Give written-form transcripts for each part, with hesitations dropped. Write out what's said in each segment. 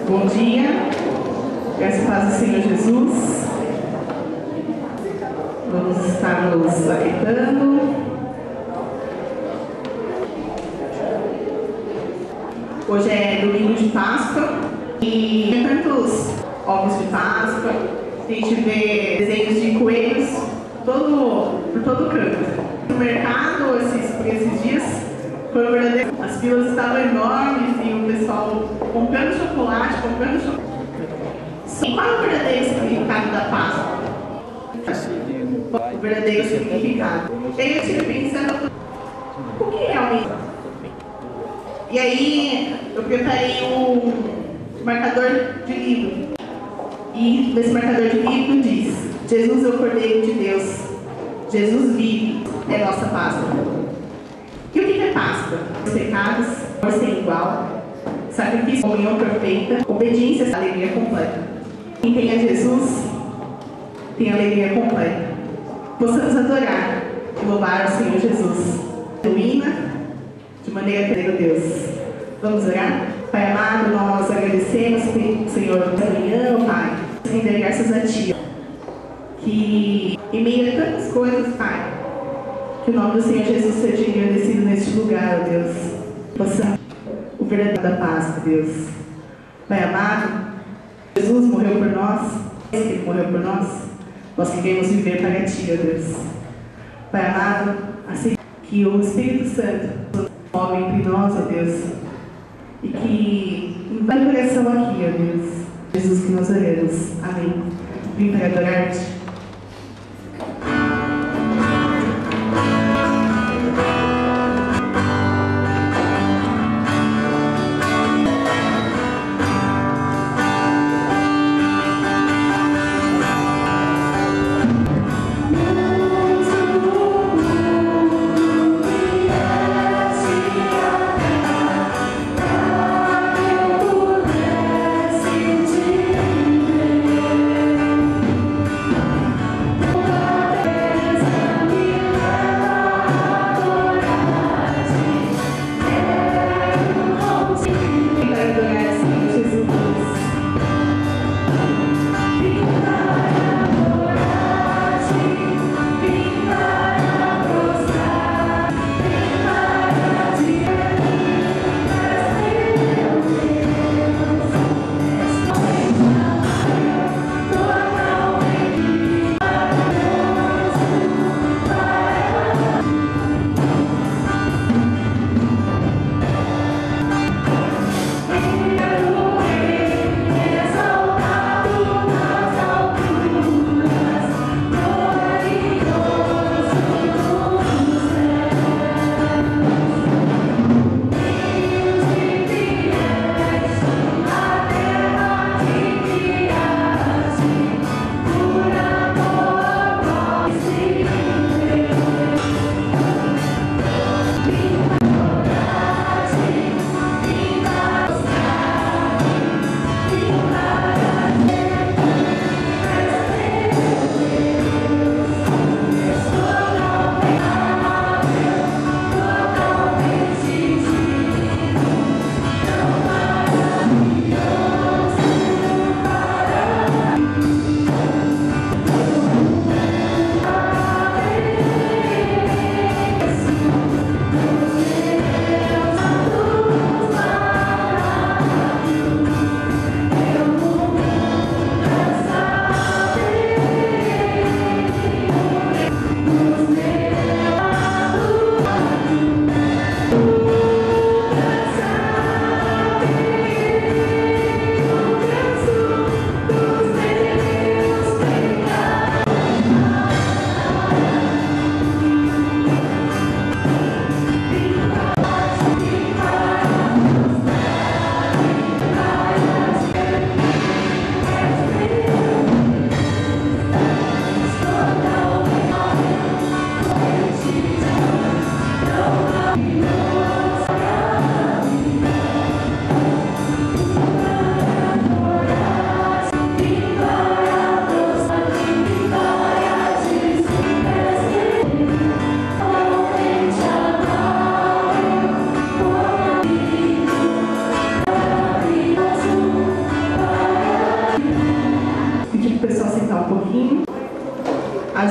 Bom dia, graças a paz do Senhor Jesus. Vamos estar nos aquietando. Hoje é domingo de Páscoa e tem tantos ovos de Páscoa, a gente vê desenhos de coelhos por todo canto. No mercado, por esses dias, foi verdadeiro. As filas estavam enormes e o pessoal comprando chocolate. Qual é o verdadeiro significado da Páscoa? O verdadeiro significado. E aí eu estive pensando, o que realmente? E aí eu preparei um marcador de livro. E nesse marcador de livro diz: Jesus é o Cordeiro de Deus. Jesus vive, é nossa Páscoa. E o que é Páscoa? Os pecados, amor sem igual, sacrifício, comunhão perfeita, obediência, alegria completa. Quem tem a Jesus tem alegria completa. Possamos adorar e louvar o Senhor Jesus. Genuína, de maneira que Deus. Vamos orar? Pai amado, nós agradecemos, Senhor, pela manhã, Pai, render graças a Ti. Que em meio a tantas coisas, Pai, que o nome do Senhor Jesus seja engrandecido neste lugar, ó Deus. Possamos o verdadeiro da Páscoa, Deus. Pai amado, Jesus morreu por nós, Ele morreu por nós queremos viver para Ti, ó Deus. Pai amado, assim que o Espírito Santo move entre nós, ó Deus, e que invade o coração aqui, ó Deus. Jesus, que nós oramos. Amém. Vim para adorar-Te.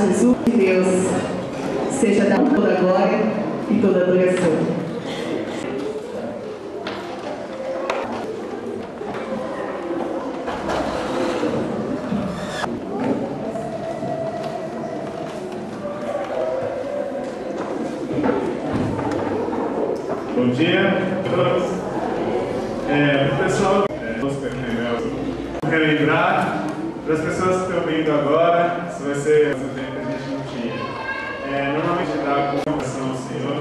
Jesus, Deus, seja dada toda a glória e toda a adoração. Bom dia a todos. Pessoal, relembrar para as pessoas que estão vindo agora, isso vai ser um tempo que a gente não tinha. Normalmente dá a convocação ao Senhor,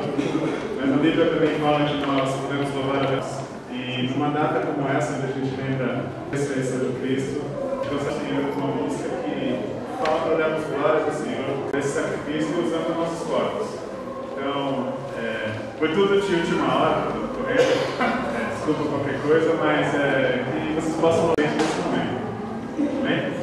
mas a Bíblia também fala que nós podemos louvar a Deus. E numa data como essa, onde a gente lembra a ressurreição de Cristo, eu gostaria de uma música que fala para darmos glórias ao Senhor desse sacrifício usando nossos corpos. Então, foi tudo de última hora, tudo correto. Desculpa qualquer coisa, mas que vocês possam ouvir nesse momento. Amém?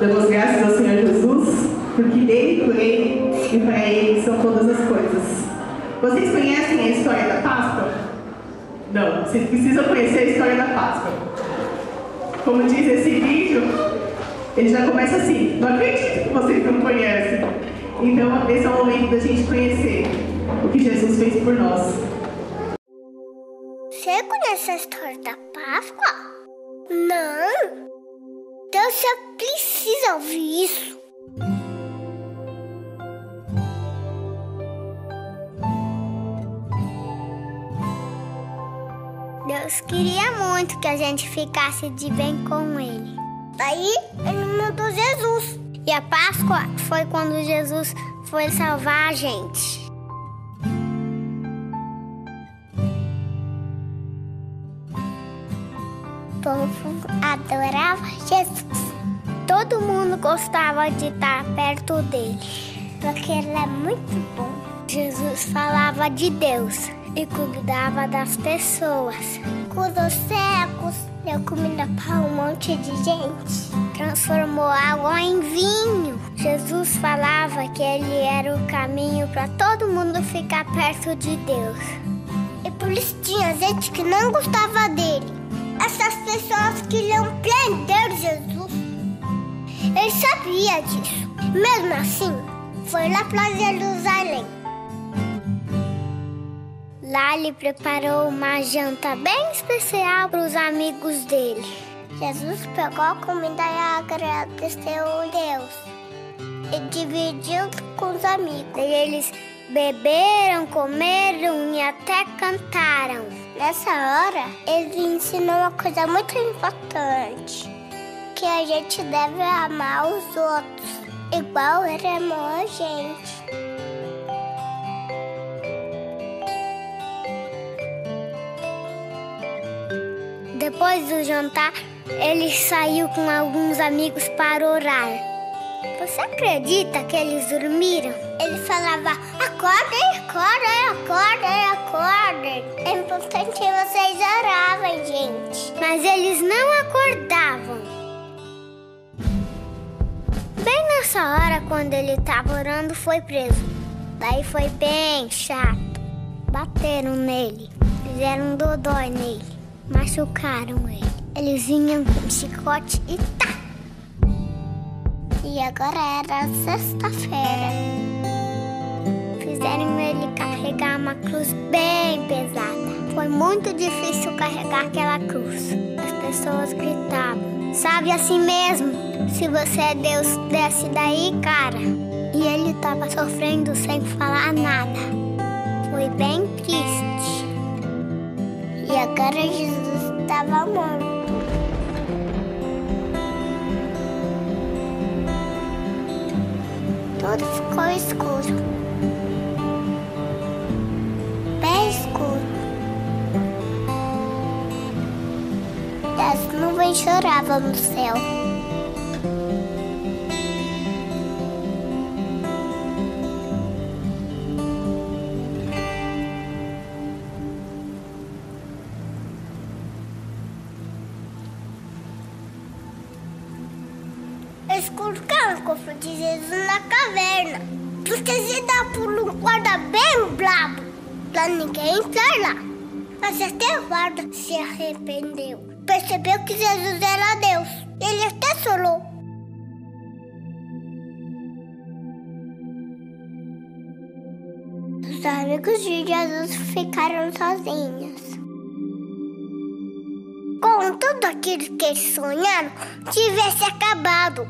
Damos graças ao Senhor Jesus, porque dele, por ele e para ele são todas as coisas. Vocês conhecem a história da Páscoa? Não, vocês precisam conhecer a história da Páscoa. Como diz esse vídeo, ele já começa assim: não acredito que vocês não conhecem. Então, esse é o momento da gente conhecer o que Jesus fez por nós. Você conhece a história da Páscoa? Não! Então você precisa ouvir isso. Deus queria muito que a gente ficasse de bem com Ele. Daí Ele mandou Jesus. E a Páscoa foi quando Jesus foi salvar a gente. O povo adorava Jesus. Todo mundo gostava de estar perto dele, porque ele é muito bom. Jesus falava de Deus e cuidava das pessoas. Curou cegos, deu comida para um monte de gente. Transformou água em vinho. Jesus falava que ele era o caminho para todo mundo ficar perto de Deus. E por isso tinha gente que não gostava dele. Essas pessoas queriam prender Jesus. Ele sabia disso. Mesmo assim, foi lá para Jerusalém. Lá ele preparou uma janta bem especial para os amigos dele. Jesus pegou a comida e agradeceu a Deus. E dividiu com os amigos. E eles beberam, comeram e até cantaram. Nessa hora, ele ensinou uma coisa muito importante. Que a gente deve amar os outros, igual ele amou a gente. Depois do jantar, ele saiu com alguns amigos para orar. Você acredita que eles dormiram? Ele falava: acordem, acordem, acordem, acordem. É importante que vocês orarem, gente. Mas eles não acordavam. Bem nessa hora, quando ele estava orando, foi preso. Daí foi bem chato. Bateram nele, fizeram dodói nele, machucaram ele. Eles vinham com chicote e tá! E agora era sexta-feira. Fizeram ele carregar uma cruz bem pesada. Foi muito difícil carregar aquela cruz. As pessoas gritavam: sabe assim mesmo? Se você é Deus, desce daí, cara. E ele estava sofrendo sem falar nada. Foi bem triste. E agora Jesus estava morto. Tudo ficou escuro. Bem escuro. E as nuvens choravam no céu. Eles colocaram o cofre de Jesus na caverna, porque se dá por um guarda bem brabo, pra ninguém entrar lá. Mas até o guarda se arrependeu, percebeu que Jesus era Deus. Ele até chorou. Os amigos de Jesus ficaram sozinhos. Com tudo aquilo que eles sonharam, tivesse acabado.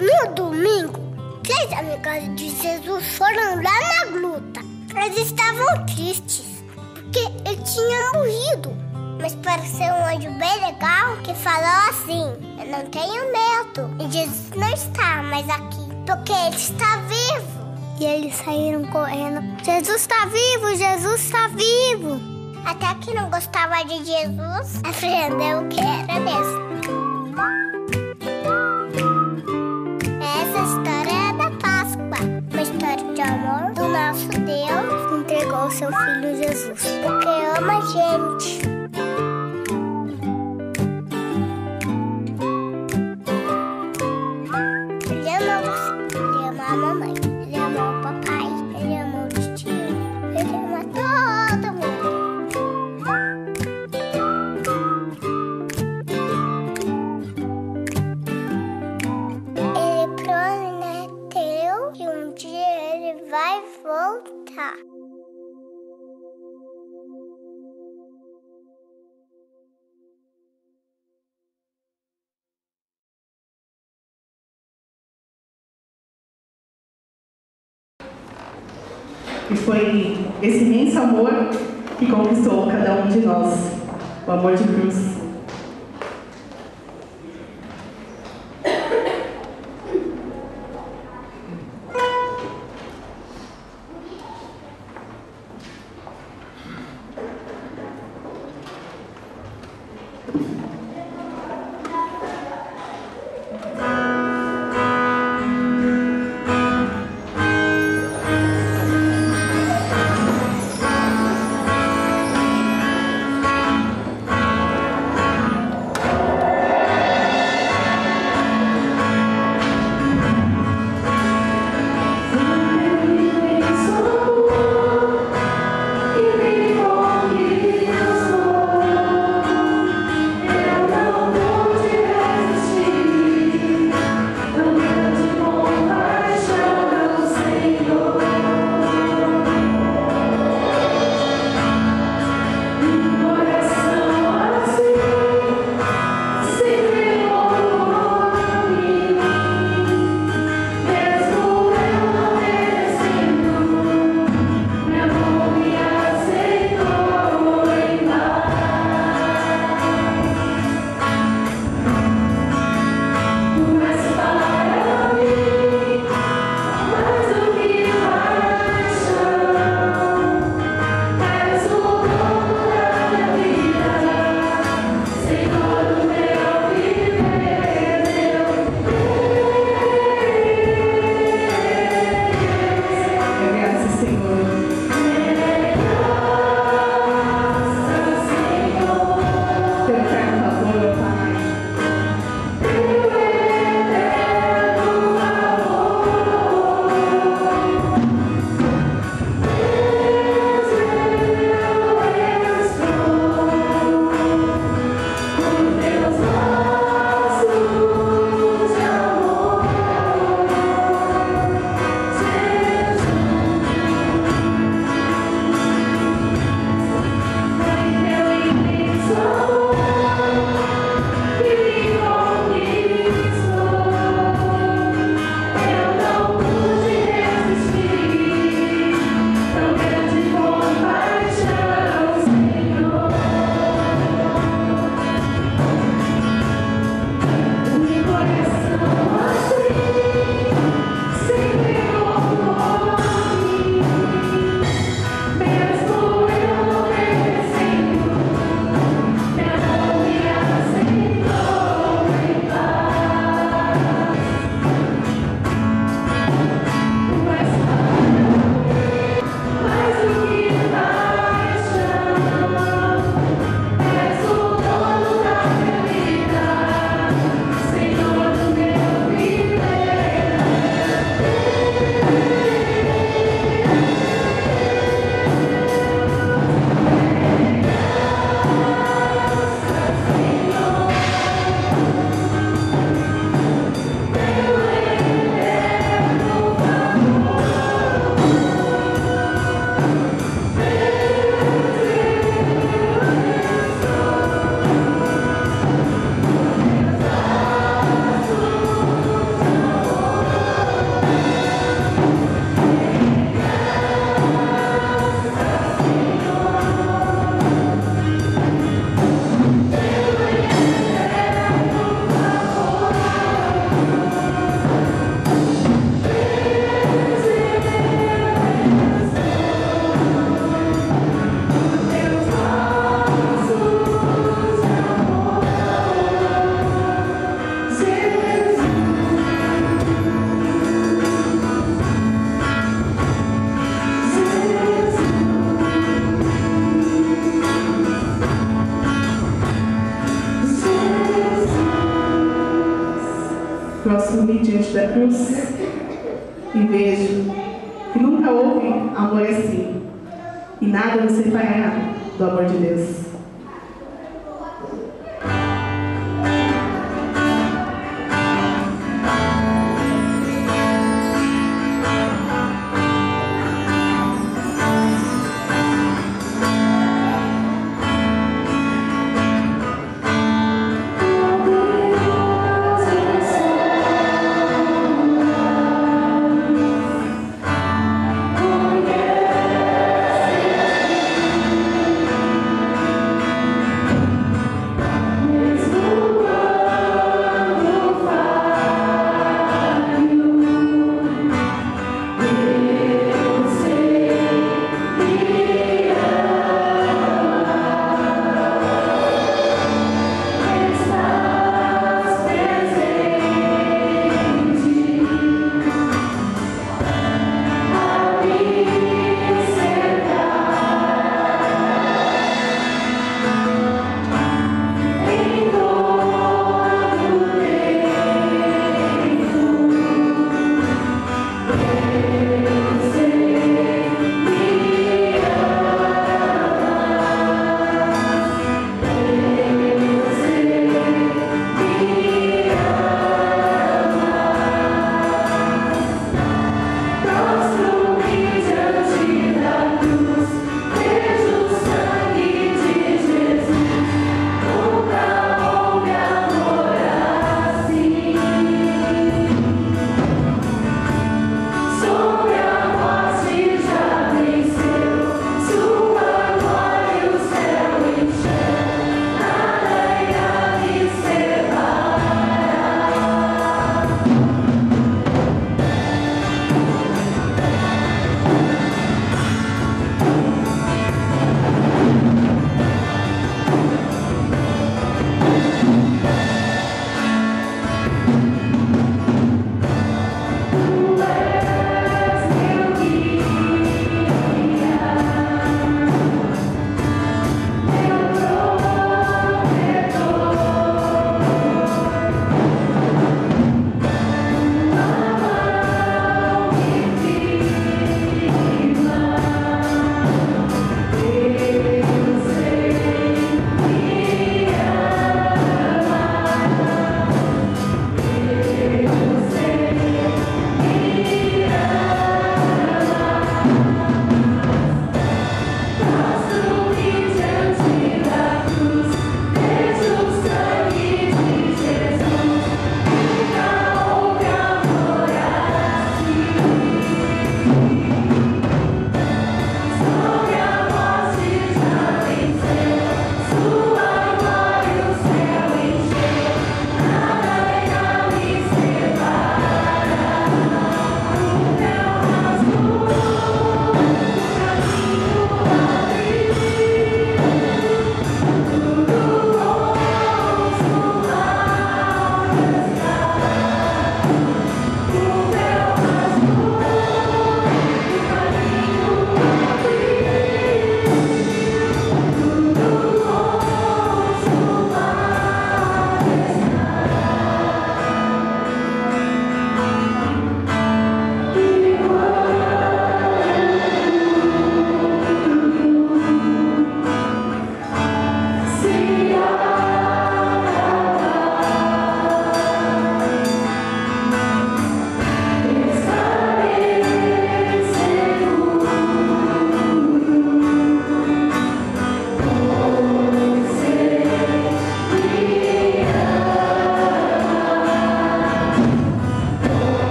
No domingo, 3 amigas de Jesus foram lá na gruta. Elas estavam tristes, porque ele tinha morrido. Mas pareceu um anjo bem legal que falou assim: eu não tenho medo. E Jesus não está mais aqui, porque ele está vivo. E eles saíram correndo: Jesus está vivo, Jesus está vivo. Até que não gostava de Jesus, aprendeu que era mesmo. Essa história é da Páscoa, uma história de amor do nosso Deus que entregou seu Filho Jesus, porque ama a gente. Ele ama você, ele ama a mamãe, ele ama E foi esse imenso amor que conquistou cada um de nós, o amor de cruz. Próximo-me diante da cruz e vejo que nunca houve amor assim e nada nos separará do amor de Deus. Yeah.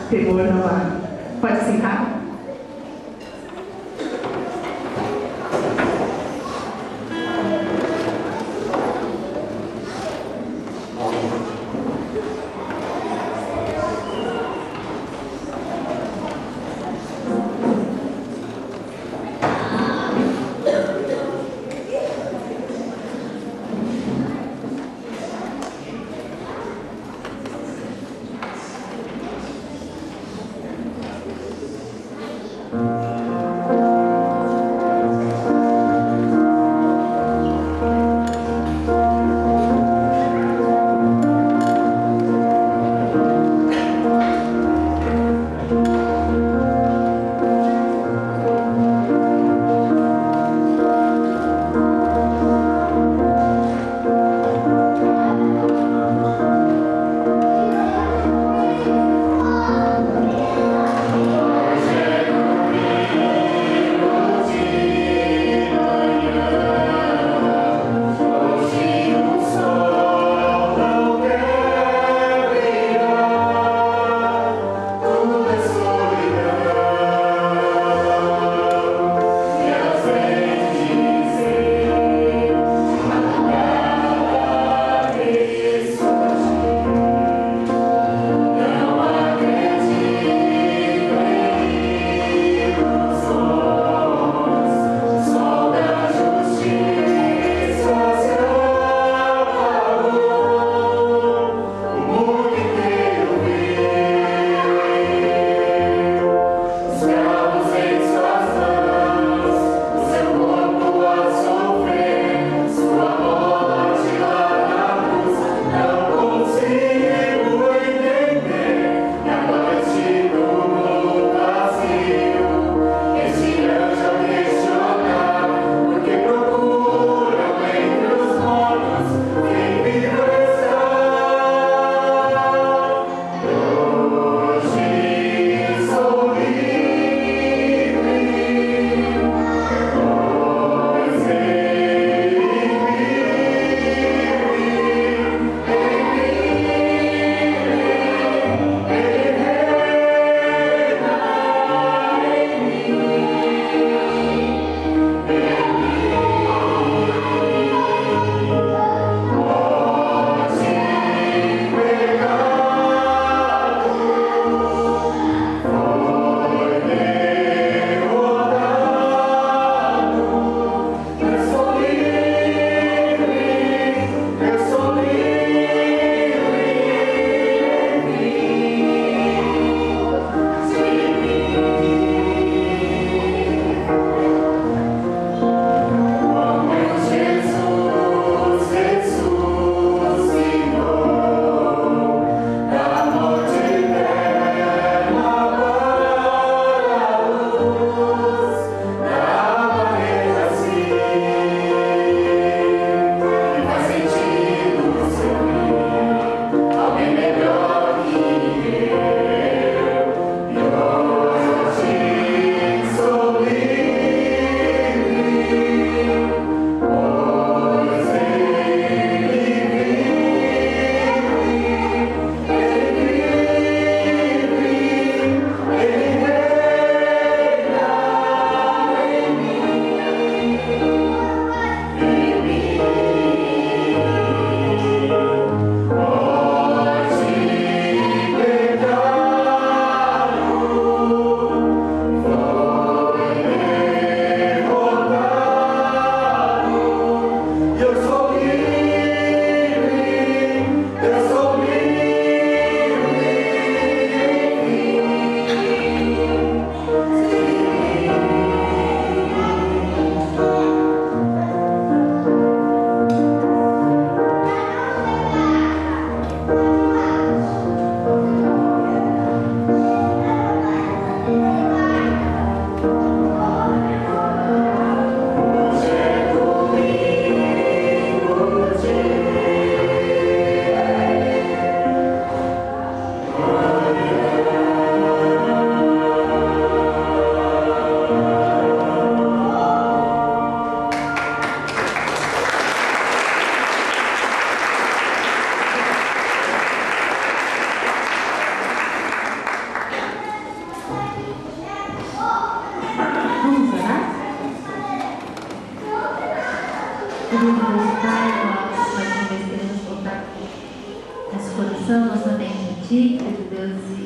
temor não há. Pode sentar? Querido Deus Pai, nós mais uma vez queremos voltar nosso coração, nossa mente a Ti, querido Deus, e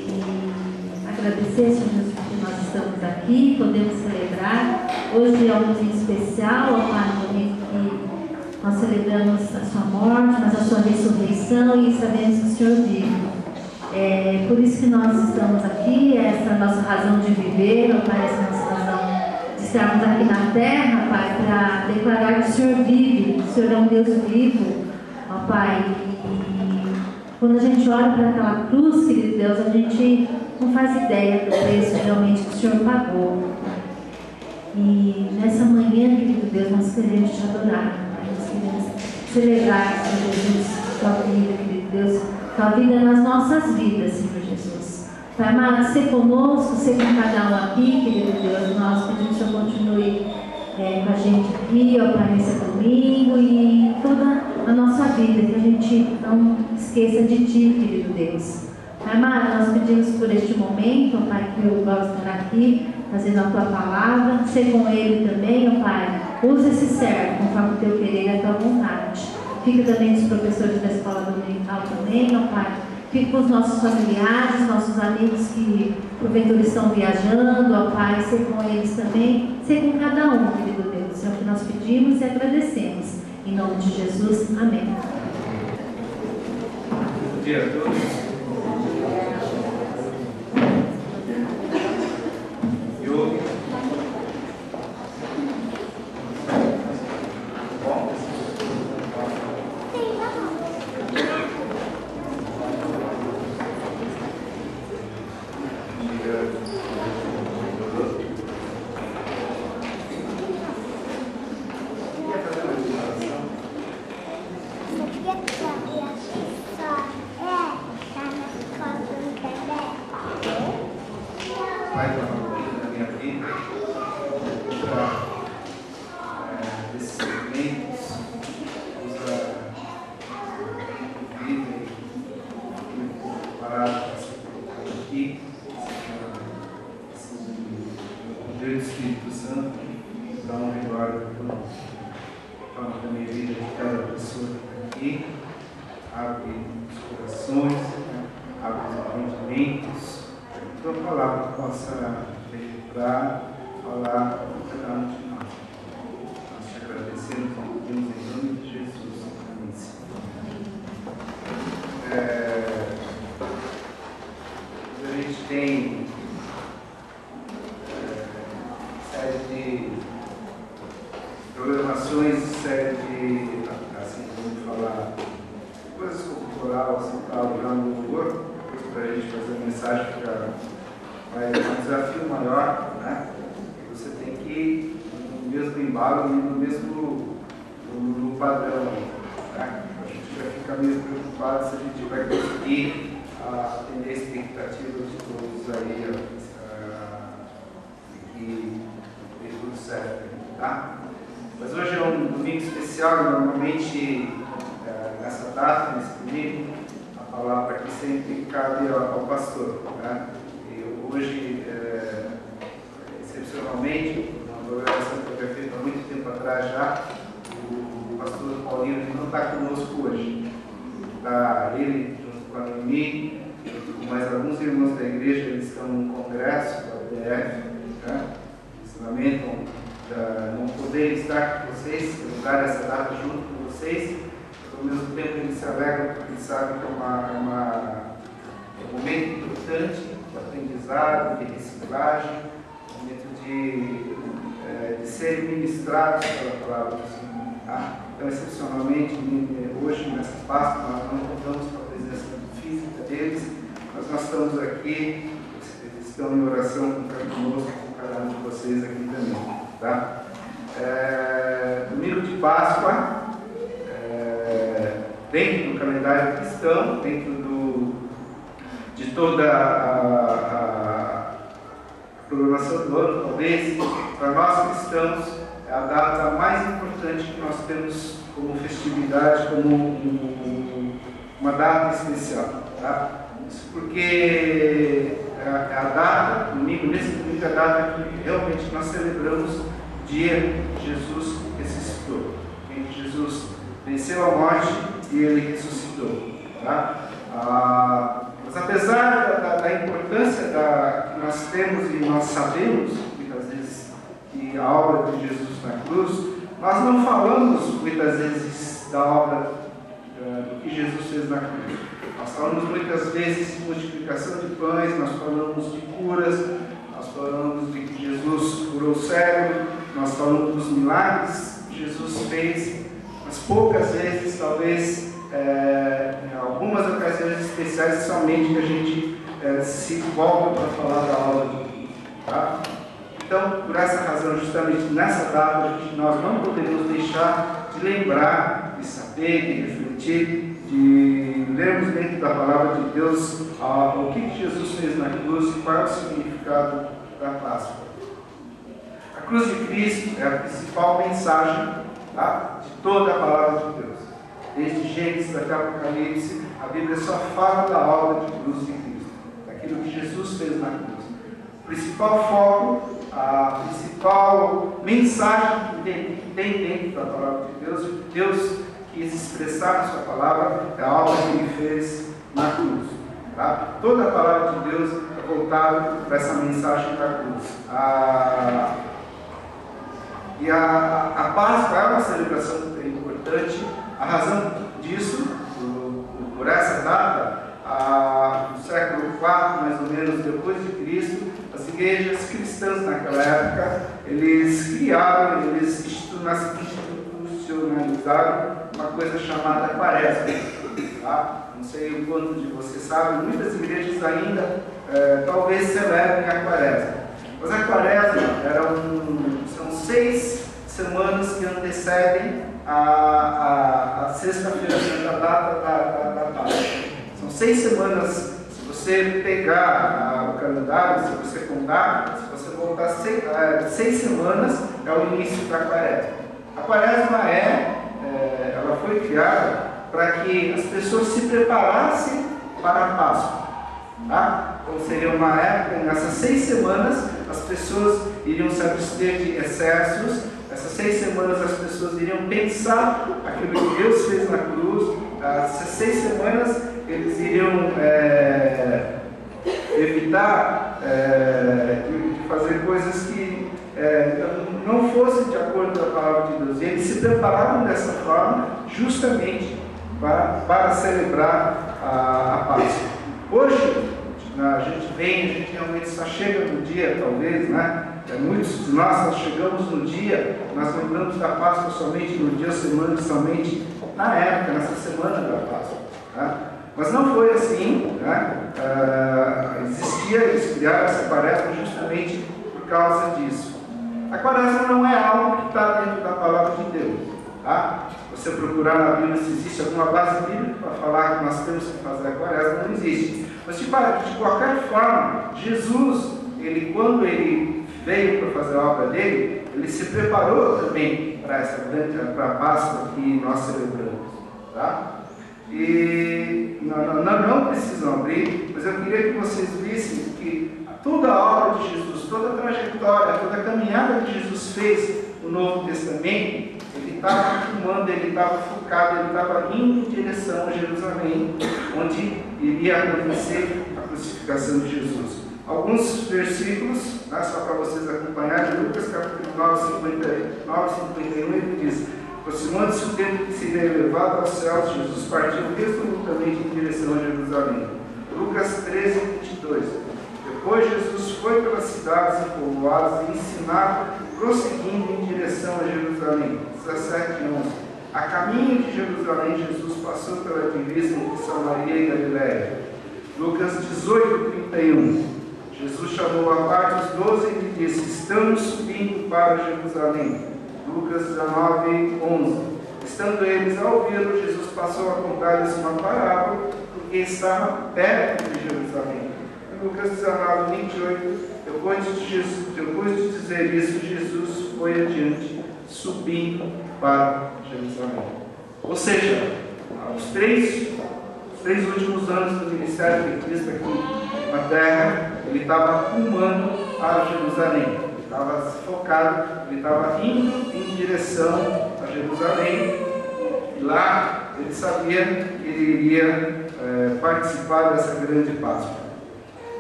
agradecer, Senhor Jesus, porque nós estamos aqui, podemos celebrar. Hoje é um momento especial, ó Pai, um momento que nós celebramos a Sua morte, mas a Sua ressurreição, e sabemos que o Senhor vive. É por isso que nós estamos aqui, essa é a nossa razão de viver, ó Pai, essa é a nossa razão de estarmos aqui na terra, Pai, para declarar que o Senhor vive, que o Senhor é um Deus vivo, ó Pai. E quando a gente olha para aquela cruz, querido Deus, a gente não faz ideia do preço realmente que o Senhor pagou. E nessa manhã, querido Deus, nós queremos te adorar, Pai, nós queremos celebrar, Senhor Jesus, tua vida, querido Deus, tua vida nas nossas vidas, Senhor Jesus. Pai amado, ser conosco, ser com cada um aqui, querido Deus, nós pedimos que o Senhor continue com a gente aqui, ó Pai, nesse domingo e toda a nossa vida, que a gente não esqueça de Ti, querido Deus. Pai amado, nós pedimos por este momento, ó Pai, que eu gosto de estar aqui, fazendo a Tua palavra, ser com Ele também, ó Pai. Usa esse servo conforme o Teu querer e a Tua vontade. Fica também os professores da escola dominical também, ó Pai. Fica com os nossos familiares, nossos amigos que porventura estão viajando, ó Pai, ser com eles também, ser com cada um, querido Deus. É o que nós pedimos e agradecemos. Em nome de Jesus, amém. Bom dia a todos. Mas hoje é um domingo especial, normalmente nessa data, nesse domingo, a palavra aqui sempre cabe ao pastor. Né? E hoje, excepcionalmente, uma programação que foi feita há muito tempo atrás já, o pastor Paulinho não está conosco hoje. Está ele, junto com a Noemi, junto com mais alguns irmãos da igreja, eles estão num congresso da UDF, né? Eles lamentam não poder estar com vocês, celebrar essa data junto com vocês, ao mesmo tempo eles se alegram porque eles sabem que é um momento importante de aprendizado, de reciclagem, um momento de serem ministrados pela palavra do Senhor. Tá? Então, excepcionalmente, hoje, nessa Páscoa, nós não contamos com a presença física deles, mas nós estamos aqui, eles estão em oração conosco, com cada um de vocês aqui também. Tá? Domingo de Páscoa, dentro do calendário cristão, dentro de toda a programação do ano, talvez, para nós cristãos, é a data mais importante que nós temos como festividade, como uma data especial. Tá? Isso porque é a data, nesse domingo, é a data que realmente nós celebramos o dia que Jesus ressuscitou. em que Jesus venceu a morte e ele ressuscitou. Tá? Mas apesar da importância que nós temos e nós sabemos, muitas vezes, que a obra de Jesus na cruz, nós não falamos muitas vezes da obra do que Jesus fez na cruz. Nós falamos muitas vezes de multiplicação de pães, nós falamos de curas, nós falamos de que Jesus curou o cego, nós falamos dos milagres que Jesus fez, mas poucas vezes, talvez, em algumas ocasiões especiais, somente que a gente se volta para falar da obra de Jesus. Tá? Então, por essa razão, justamente nessa data, nós não podemos deixar de lembrar, de saber, de refletir, de lermos dentro da palavra de Deus o que Jesus fez na cruz e qual é o significado da Páscoa. A cruz de Cristo é a principal mensagem, tá, de toda a palavra de Deus. Desde Gênesis até Apocalipse, a Bíblia só fala da obra de cruz de Cristo, daquilo que Jesus fez na cruz. O principal foco, a principal mensagem que tem dentro da palavra de Deus, o que Deus quis expressar na sua palavra, é a obra que ele fez na cruz. Tá? Toda a palavra de Deus é voltada para essa mensagem da cruz. E a Páscoa é uma celebração importante. A razão disso, por essa data, no século IV, mais ou menos depois de Cristo, as igrejas cristãs naquela época, eles criaram, eles institucionalizaram uma coisa chamada Quaresma. Tá? Não sei o quanto de vocês sabem, muitas igrejas ainda talvez celebrem a Quaresma. Mas a Quaresma são 6 semanas que antecedem a sexta-feira santa, data da Páscoa. São 6 semanas. Se você pegar o calendário, se você contar, se você voltar 6 semanas, é o início da Quaresma. A Quaresma ela foi criada para que as pessoas se preparassem para a Páscoa. Tá? Então seria uma época, nessas 6 semanas, as pessoas iriam se abster de excessos. Essas 6 semanas as pessoas iriam pensar aquilo que Deus fez na cruz. Essas 6 semanas eles iriam evitar de fazer coisas que não fossem de acordo com a palavra de Deus. E eles se preparavam dessa forma justamente para celebrar a Páscoa. Hoje, a gente realmente só chega no dia, talvez, né? Muitos de nós chegamos no dia, nós lembramos da Páscoa somente no dia, somente na época, nessa semana da Páscoa. Tá? Mas não foi assim, né? Eles criaram essa Quaresma justamente por causa disso. A Quaresma não é algo que está dentro da palavra de Deus. Tá? Você procurar na Bíblia se existe alguma base bíblica para falar que nós temos que fazer a Quaresma, não existe. Mas de qualquer forma, Jesus, quando ele veio para fazer a obra dele, ele se preparou também para a Páscoa que nós celebramos. Tá? E não precisam abrir, mas eu queria que vocês vissem que toda a obra de Jesus, toda a trajetória, toda a caminhada que Jesus fez no Novo Testamento, ele estava fumando, ele estava focado, ele estava indo em direção a Jerusalém, onde iria acontecer a crucificação de Jesus. Alguns versículos, né, só para vocês acompanharem, Lucas capítulo 9:51, ele diz: aproximando-se o tempo que seria elevado aos céus, Jesus partiu resolutamente em direção a Jerusalém. Lucas 13:22. Depois Jesus foi pelas cidades e povoados e ensinava, prosseguindo em direção a Jerusalém. 17:11. A caminho de Jerusalém, Jesus passou pela divisa entre Samaria e Galiléia. Lucas 18:31. Jesus chamou à parte os 12 e lhe disse: estamos subindo para Jerusalém. Lucas 19:11. Estando eles a ouvi-lo, Jesus passou a contar-lhes uma parábola, porque estava perto de Jerusalém. Lucas 19:28. Depois de dizer isso, Jesus foi adiante, subindo para Jerusalém. Ou seja, os três últimos anos do ministério de Cristo aqui na terra, ele estava rumando a Jerusalém. Ele estava focado, ele estava indo em direção a Jerusalém, e lá ele sabia que ele iria participar dessa grande Páscoa.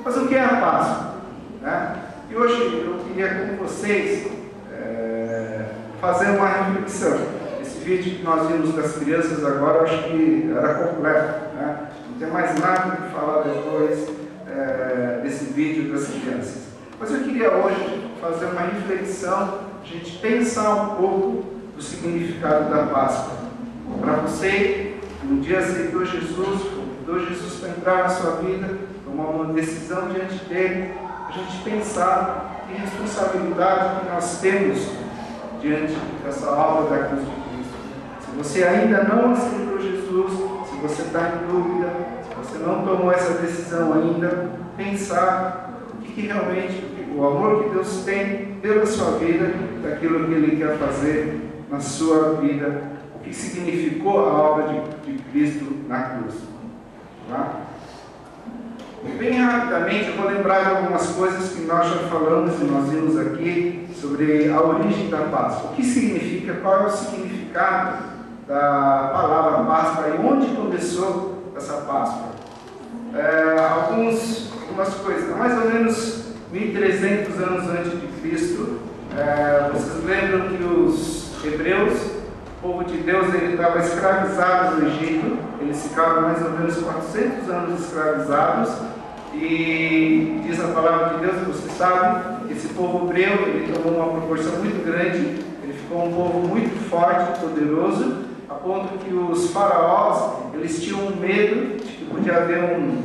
Mas o que é a Páscoa? Né? E hoje eu queria com vocês fazer uma reflexão. Esse vídeo que nós vimos das crianças agora, eu acho que era completo. Né? Não tem mais nada que falar depois desse vídeo das crianças. Mas eu queria hoje fazer uma reflexão, a gente pensar um pouco do significado da Páscoa. Para você, um dia aceitou Jesus, convidou Jesus para entrar na sua vida, tomar uma decisão diante dele, a gente pensar que responsabilidade que nós temos diante dessa obra da cruz de Cristo. Se você ainda não aceitou Jesus, se você está em dúvida, se você não tomou essa decisão ainda, pensar o que realmente, o amor que Deus tem pela sua vida, daquilo que Ele quer fazer na sua vida, o que significou a obra de Cristo na cruz. Tá? Bem rapidamente, eu vou lembrar de algumas coisas que nós já falamos e nós vimos aqui sobre a origem da Páscoa. O que significa, qual é o significado da palavra Páscoa e onde começou essa Páscoa. Algumas coisas, mais ou menos 1300 anos antes de Cristo, vocês lembram que os hebreus, o povo de Deus, ele estava escravizado no Egito, eles ficaram mais ou menos 400 anos escravizados, e diz a palavra de Deus, você sabe, esse povo hebreu, ele tomou uma proporção muito grande, ele ficou um povo muito forte, poderoso, a ponto que os faraós, eles tinham medo de que podia haver um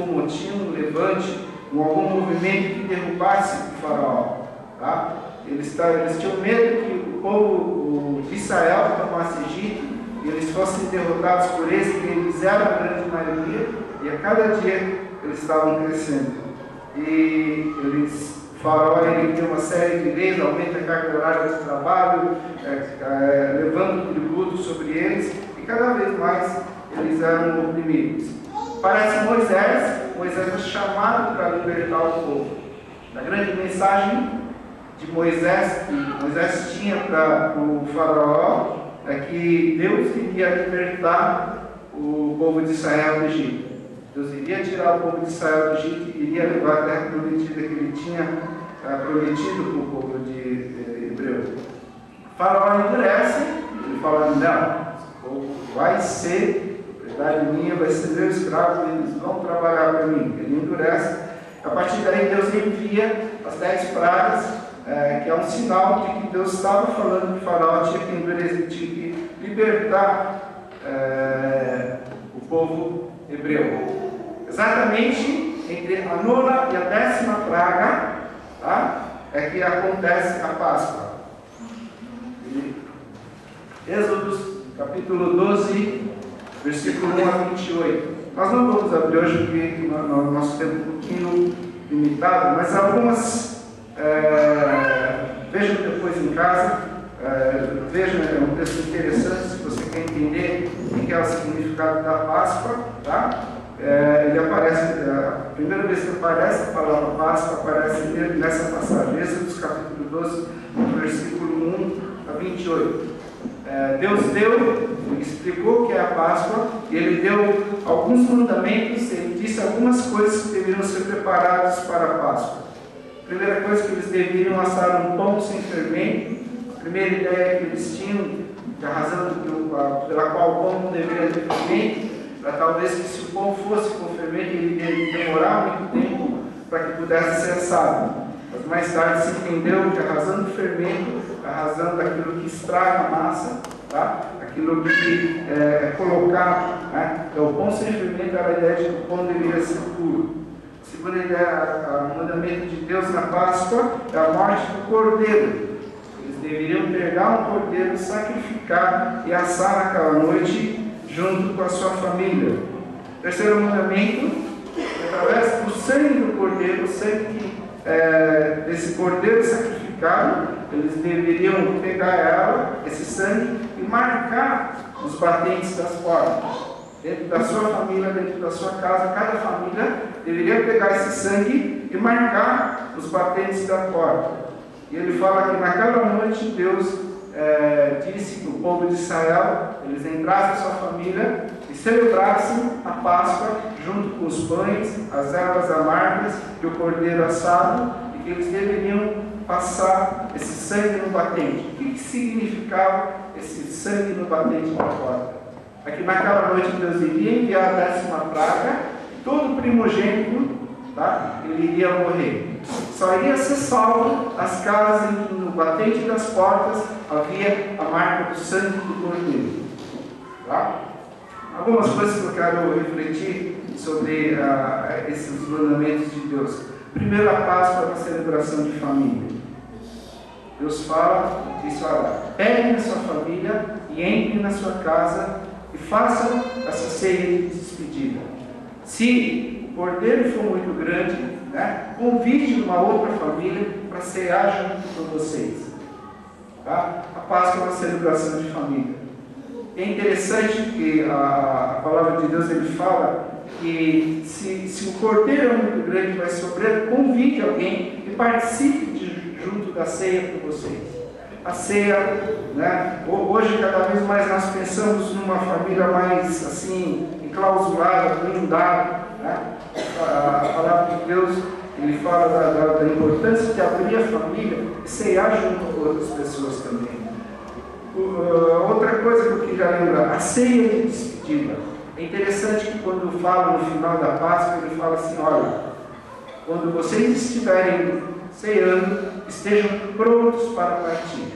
motim, um levante, algum movimento que derrubasse o faraó. Tá? Eles tinham medo que o povo de Israel tomasse Egito e eles fossem derrotados por eles, porque eles eram a grande maioria, e a cada dia eles estavam crescendo. E o faraó tinha uma série de leis, aumenta a carga horária de trabalho, levando tributo sobre eles, e cada vez mais eles eram oprimidos. Parece Moisés é chamado para libertar o povo. A grande mensagem de Moisés, que Moisés tinha para o faraó, é que Deus iria libertar o povo de Israel do Egito. Deus iria tirar o povo de Israel do Egito e iria levar a terra prometida que ele tinha prometido para o povo de Hebreu. O faraó endurece, ele fala, não, o povo vai ser propriedade minha, vai ser meu escravo, eles vão trabalhar para mim. Ele endurece. A partir daí Deus envia as 10 pragas, que é um sinal de que Deus estava falando que o faraó tinha que endurecer, tinha que libertar o povo hebreu. Exatamente entre a 9ª e a 10ª praga, tá? É que acontece a Páscoa. Êxodo capítulo 12, versículo 1 a 28. Nós não vamos abrir hoje porque nosso tempo é um pouquinho limitado, mas algumas, vejam depois em casa, vejam, é um texto interessante se você quer entender o que é o significado da Páscoa. Tá? Ele aparece, a primeira vez que aparece a palavra Páscoa, aparece nessa passagem, Êxodo capítulo 12, versículo 1 a 28. Deus ele explicou o que é a Páscoa, e Ele deu alguns mandamentos, Ele disse algumas coisas que deveriam ser preparadas para a Páscoa. A primeira coisa que eles deveriam assar um pão sem fermento. A primeira ideia que eles tinham, a razão pela qual o pão não deveria ter fermento, para talvez que se o pão fosse com fermento, ele deveria demorar muito tempo para que pudesse ser assado. Mas mais tarde se entendeu que a razão do fermento, a razão daquilo que estraga a massa, tá? Aquilo que é colocado, né? Então, o pão sem fermento era a ideia de que o pão deveria ser puro. A segunda ideia, o mandamento de Deus na Páscoa é a morte do cordeiro. Eles deveriam pegar um cordeiro, sacrificar e assar naquela noite junto com a sua família. O terceiro mandamento, através do sangue do cordeiro, o sangue desse cordeiro sacrificado, eles deveriam pegar esse sangue e marcar os batentes das portas. Dentro da sua família, dentro da sua casa, cada família deveria pegar esse sangue e marcar os batentes da porta. E ele fala que naquela noite Deus disse que o povo de Israel, eles entrassem em sua família e celebrassem a Páscoa junto com os pães, as ervas amargas e o cordeiro assado, e que eles deveriam passar esse sangue no batente. O que significava esse sangue no batente da porta? É que naquela noite Deus iria enviar a 10ª praga, todo primogênito, tá? Ele iria morrer. Só iria ser salvo as casas em que no batente das portas havia a marca do sangue do cordeiro. Tá? Algumas coisas que eu quero refletir sobre esses mandamentos de Deus. Primeiro, a Páscoa é uma celebração de família. Deus fala, diz: olha, peguem a sua família e entrem na sua casa e façam essa ceia de despedida. Se o cordeiro for muito grande, né, convide uma outra família para cear junto com vocês. Tá? A Páscoa é uma celebração de família. É interessante que a palavra de Deus ele fala que se o cordeiro é muito grande, vai sofrer, convide alguém e participe junto da ceia com vocês. A ceia, né, hoje cada vez mais nós pensamos numa família mais assim, enclausurada, blindada. Né? A palavra de Deus ele fala da importância de abrir a família e ceiar junto com outras pessoas também. Outra coisa que eu queria lembrar, a ceia de despedida. É interessante que quando fala no final da Páscoa, ele fala assim: olha, quando vocês estiverem ceando, estejam prontos para partir.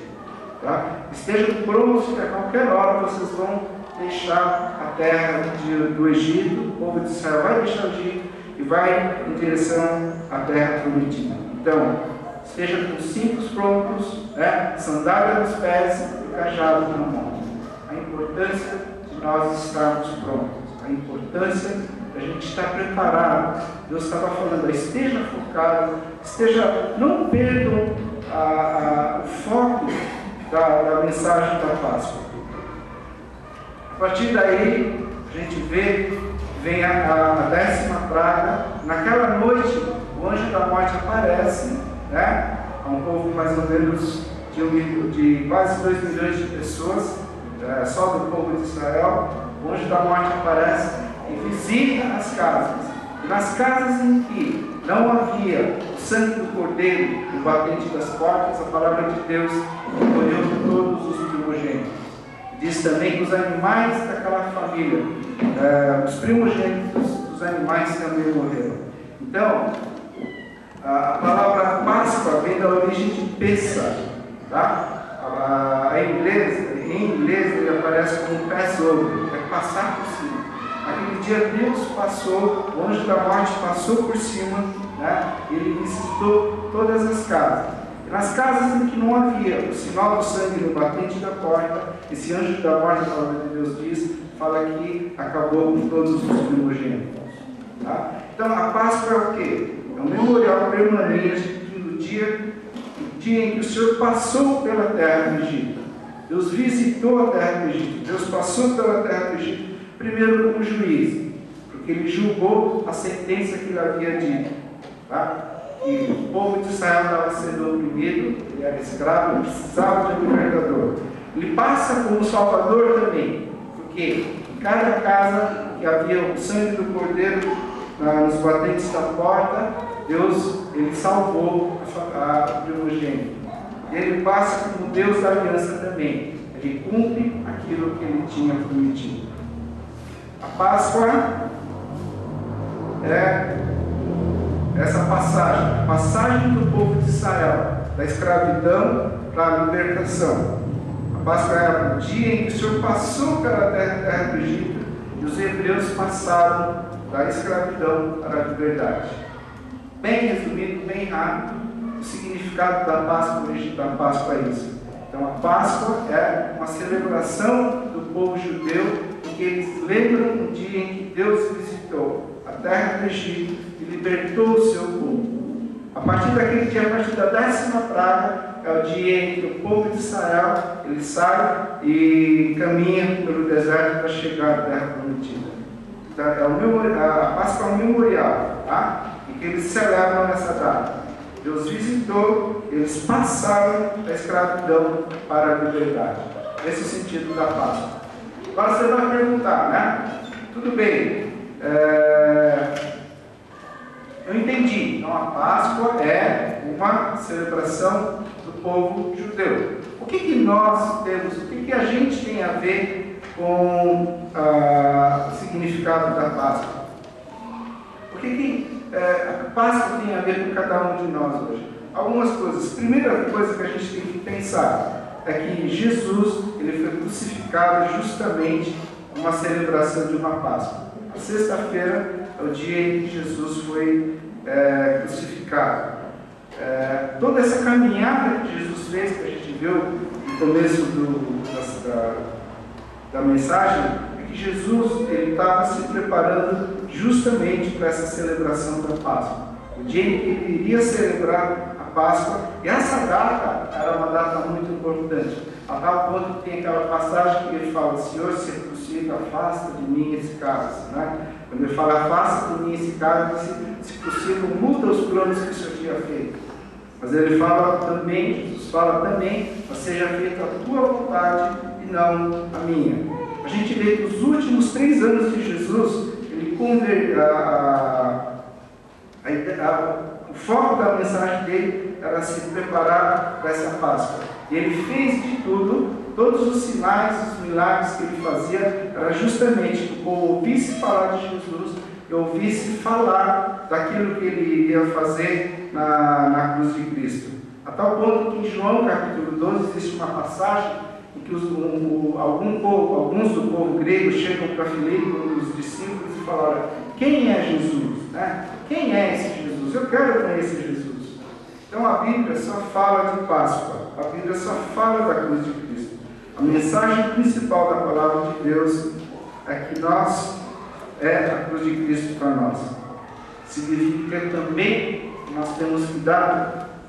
Tá? Estejam prontos que a qualquer hora vocês vão deixar a terra do Egito, o povo de Israel vai deixar o Egito e vai em direção à terra prometida. Então, esteja com os cintos prontos, né? Sandália nos pés e cajado na mão. A importância de nós estarmos prontos, a importância da gente estar preparado. Deus estava falando: esteja focado, não perdam o foco da mensagem da Páscoa. A partir daí, a gente vem a 10ª praga. Naquela noite, o anjo da morte aparece, né? A um povo mais ou menos de quase 2 milhões de pessoas, só do povo de Israel. O anjo da morte aparece e visita as casas. E nas casas em que não havia o sangue do cordeiro no batente das portas, a palavra de Deus recolheu todos os primogênitos. Diz também que os animais daquela família, os primogênitos dos animais também morreram. Então, a palavra Páscoa vem da origem de Pessa, tá? Em inglês ele aparece como Passover, é passar por cima. Aquele dia Deus passou, o anjo da morte passou por cima, né? Ele visitou todas as casas. Nas casas em que não havia o sinal do sangue no batente da porta, esse anjo da morte, a palavra de Deus diz, fala que acabou com todos os primogênitos. Tá? Então a Páscoa é o quê? É um memorial permanente do dia em que o Senhor passou pela terra do Egito. Deus visitou a terra do Egito. Deus passou pela terra do Egito, primeiro como juiz, porque ele julgou a sentença que ele havia dito. Tá? E o povo de Israel estava sendo oprimido, ele era escravo, ele precisava de um libertador. Ele passa como Salvador também, porque em cada casa que havia o sangue do cordeiro nos batentes da porta, Deus ele salvou a primogênito. E ele passa como Deus da aliança também. Ele cumpre aquilo que ele tinha prometido. A Páscoa é essa passagem do povo de Israel da escravidão para a libertação. A Páscoa é o dia em que o Senhor passou pela terra do Egito e os hebreus passaram da escravidão para a liberdade. Bem resumido, bem rápido, o significado da Páscoa é isso. Então a Páscoa é uma celebração do povo judeu em que eles lembram o dia em que Deus visitou a terra do Egito e libertou o seu povo. A partir daquele dia, a partir da 10ª praga, é o dia em que o povo de Israel ele sai e caminha pelo deserto para chegar à terra prometida. Então, a Páscoa é um memorial, tá? E que eles celebram nessa data. Deus visitou, eles passaram da escravidão para a liberdade. Esse é o sentido da Páscoa. Agora você vai perguntar, né? Tudo bem, eu entendi. Então a Páscoa é uma celebração do povo judeu. O que nós temos, o que a gente tem a ver com o significado da Páscoa? O que a Páscoa tem a ver com cada um de nós hoje? Algumas coisas. Primeira coisa que a gente tem que pensar é que Jesus ele foi crucificado justamente uma celebração de uma Páscoa. A sexta-feira é o dia em que Jesus foi crucificado. Toda essa caminhada que Jesus fez, que a gente viu no começo da mensagem, é que Jesus estava se preparando justamente para essa celebração da Páscoa. O dia em que ele iria celebrar a Páscoa, e essa data era uma data muito importante, a tal ponto que tem aquela passagem que ele fala: Senhor, se é possível, afasta de mim esse cálice. Né? Quando ele fala afasta de mim esse cálice, se possível, muda os planos que o Senhor tinha feito. Mas ele fala também, Jesus fala também, mas seja feita a tua vontade e não a minha. A gente vê que os últimos 3 anos de Jesus, ele o foco da mensagem dele era se preparar para essa Páscoa. E ele fez de tudo, todos os sinais, os milagres que ele fazia, era justamente que o povo ouvisse falar de Jesus e ouvisse falar daquilo que ele iria fazer na cruz de Cristo. A tal ponto que em João capítulo 12 existe uma passagem em que alguns do povo grego chegam para Filipe, um dos discípulos, e falaram: quem é Jesus? Né? Quem é esse Jesus? Eu quero conhecer Jesus. Então a Bíblia só fala de Páscoa, a Bíblia só fala da cruz de Cristo. A mensagem principal da palavra de Deus é que a cruz de Cristo para nós. Significa também que nós temos que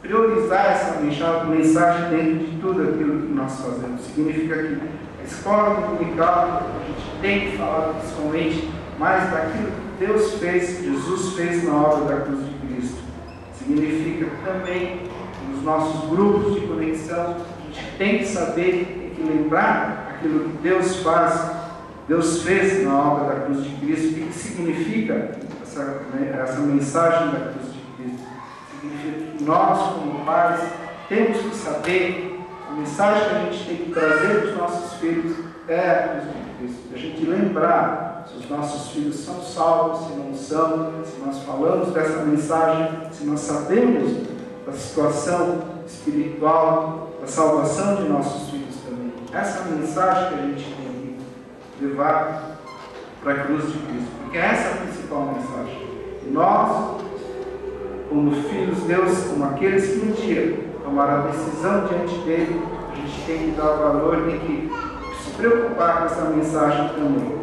priorizar essa mensagem dentro de tudo aquilo que nós fazemos. Significa que a escola dominical, a gente tem que falar principalmente mais daquilo que Deus fez, Jesus fez na obra da cruz de Cristo. Significa também que nos nossos grupos de conexão, a gente tem que saber e lembrar aquilo que Deus fez na obra da cruz de Cristo. O que significa essa mensagem da cruz de Cristo? Significa que nós, como pais, temos que saber a mensagem que a gente tem que trazer para os nossos filhos é a cruz de Cristo. A gente lembrar se os nossos filhos são salvos, se não são, se nós falamos dessa mensagem, se nós sabemos da situação espiritual, da salvação de nossos filhos também. Essa é a mensagem que a gente tem que levar para a cruz de Cristo, porque essa é a principal mensagem. Nós, como filhos de Deus, como aqueles que um dia tomaram a decisão diante dele, a gente tem que dar valor, tem que se preocupar com essa mensagem também.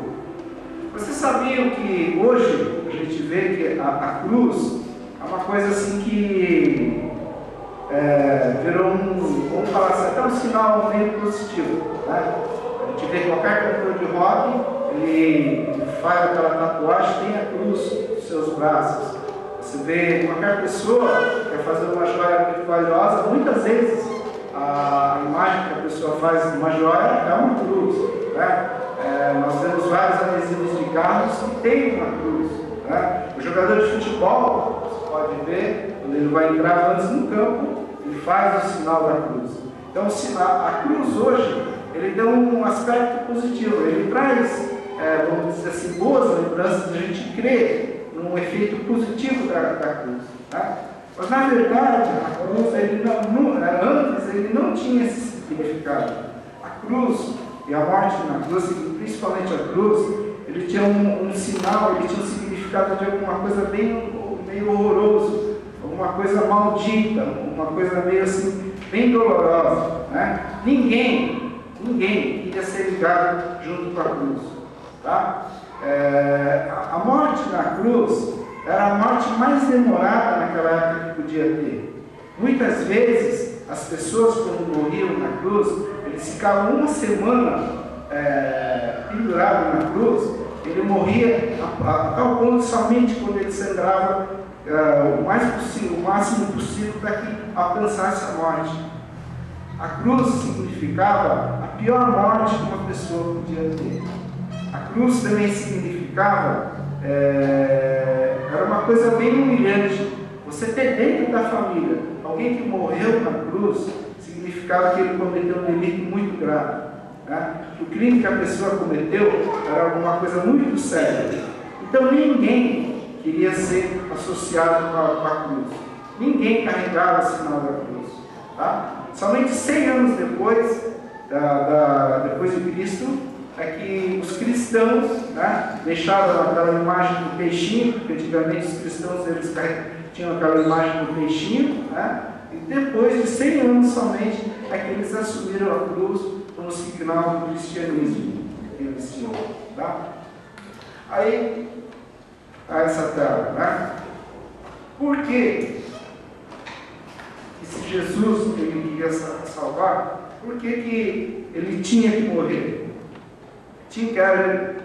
Vocês sabiam que hoje a gente vê que a cruz é uma coisa assim que virou vamos falar assim, até um sinal meio positivo, né? A gente vê que qualquer cantor de rock, ele faz aquela tatuagem, tem a cruz nos seus braços. Você vê qualquer pessoa que quer fazer uma joia muito valiosa, muitas vezes a imagem que a pessoa faz de uma joia é uma cruz, né? Nós temos vários adesivos de carros que tem uma cruz, né? O jogador de futebol, você pode ver, quando ele vai entrar antes no campo, ele faz o sinal da cruz. Então a cruz hoje, ele deu um aspecto positivo, ele traz, vamos dizer assim, boas lembranças de a gente crer num efeito positivo da cruz, né? Mas na verdade, a cruz, antes ele não tinha esse significado. A cruz e a morte na cruz, principalmente a cruz, ele tinha um sinal, ele tinha um significado de alguma coisa meio horroroso, alguma coisa maldita, uma coisa meio assim, bem dolorosa, né? Ninguém queria ser ligado junto com a cruz, tá? A morte na cruz era a morte mais demorada naquela época que podia ter. Muitas vezes, as pessoas quando morriam na cruz, eles ficavam uma semana pendurados na cruz, ele morria a tal ponto somente quando ele sangrava, o máximo possível para que alcançasse a morte. A cruz significava a pior morte que uma pessoa podia ter. A cruz também significava, era uma coisa bem humilhante. Você ter dentro da família alguém que morreu na cruz, significava que ele cometeu um delito muito grave. Né? O crime que a pessoa cometeu era alguma coisa muito séria. Então ninguém queria ser associado com a cruz. Ninguém carregava o sinal da cruz. Tá? Somente 100 anos depois, depois de Cristo, é que os cristãos, né, deixaram aquela imagem do peixinho, porque antigamente os cristãos eles tinham aquela imagem do peixinho, né, e depois de 100 anos somente é que eles assumiram a cruz como sinal do cristianismo que eles tinham. Tá? Aí, essa tela, né? Por quê? E se Jesus ele queria salvar, por que ele tinha que morrer? Tim Keller,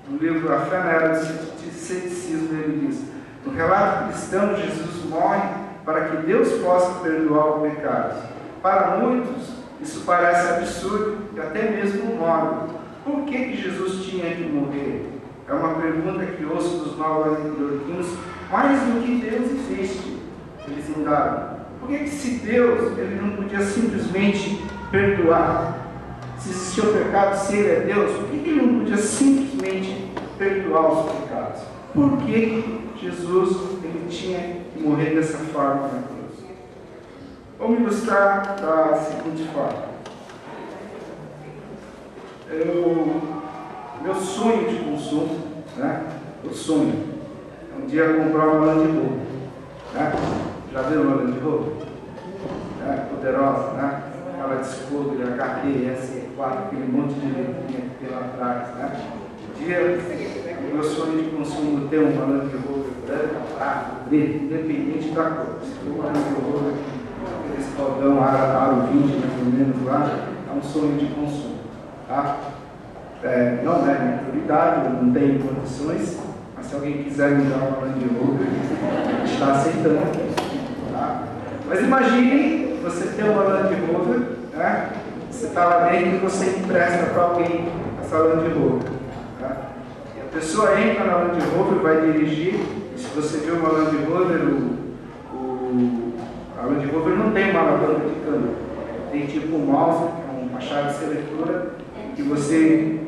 no livro A Fé na Era do Ceticismo, ele diz: no relato cristão, Jesus morre para que Deus possa perdoar os pecados. Para muitos, isso parece absurdo e até mesmo mórbid. Por que Jesus tinha que morrer? É uma pergunta que ouço dos nova-iorquinos mais do que Deus existe. Eles indagam: por que se Deus ele não podia simplesmente perdoar? Se existia o pecado, se ele é Deus, por que ele não podia simplesmente perdoar os pecados? Por que Jesus ele tinha que morrer dessa forma na cruz? Vamos ilustrar da seguinte forma. Meu sonho de consumo, né? Eu sonho é um dia comprar uma Land Rover, né? Já viu uma Land Rover? Poderosa, né? Aquela Discovery, HT, S4, aquele monte de letrinha que tem lá atrás, né? Um dia, o meu sonho de consumo é ter uma Land Rover branca, prata, preta, independente da cor. Se for uma Land Rover, aquele escaldão aro 20, mais ou menos lá, é um sonho de consumo, tá? Não é minha prioridade, eu não tenho condições, mas se alguém quiser me dar uma Land Rover, a gente está aceitando aqui, tá? Mas imagine você ter uma Land Rover, né? Você está lá dentro e você empresta para alguém essa Land Rover. Tá? E a pessoa entra na Land Rover, vai dirigir, e se você viu uma Land Rover, a Land Rover não tem uma alavanca de câmbio. Tem tipo um mouse, que é uma chave seletora, que você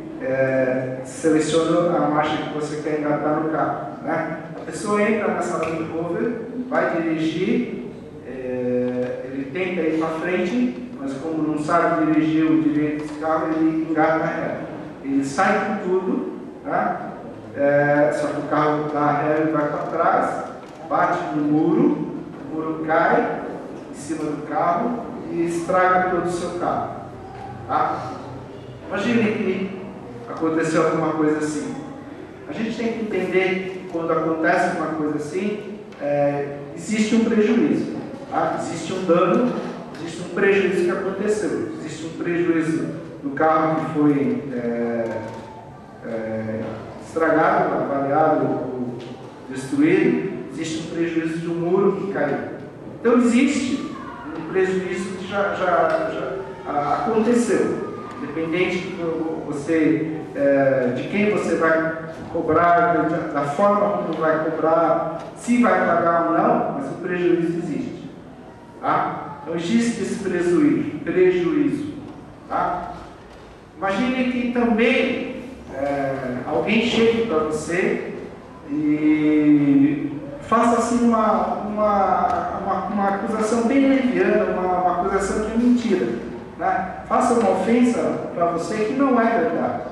seleciona a marcha que você quer engatar no carro. Né? A pessoa entra nessa Land Rover, vai dirigir, ele tenta ir para frente, mas como não sabe dirigir o direito desse carro, ele engata reto. Ele sai com tudo, tá? Só que o carro dá ré e vai para trás, bate no muro, o muro cai em cima do carro e estraga todo o seu carro. Tá? Imagine que aconteceu alguma coisa assim. A gente tem que entender que quando acontece uma coisa assim, existe um prejuízo. Tá? Existe um dano, existe um prejuízo que aconteceu. Existe um prejuízo do carro que foi estragado, avariado ou destruído. Existe um prejuízo de um muro que caiu. Então existe um prejuízo que já aconteceu. Independente de quem você vai cobrar, da forma como vai cobrar, se vai pagar ou não, mas o prejuízo existe. Tá? Então existe esse prejuízo. Tá? Imagine que também alguém chegue para você e faça assim uma acusação bem leviana, uma acusação de mentira. Né? Faça uma ofensa para você que não é verdade.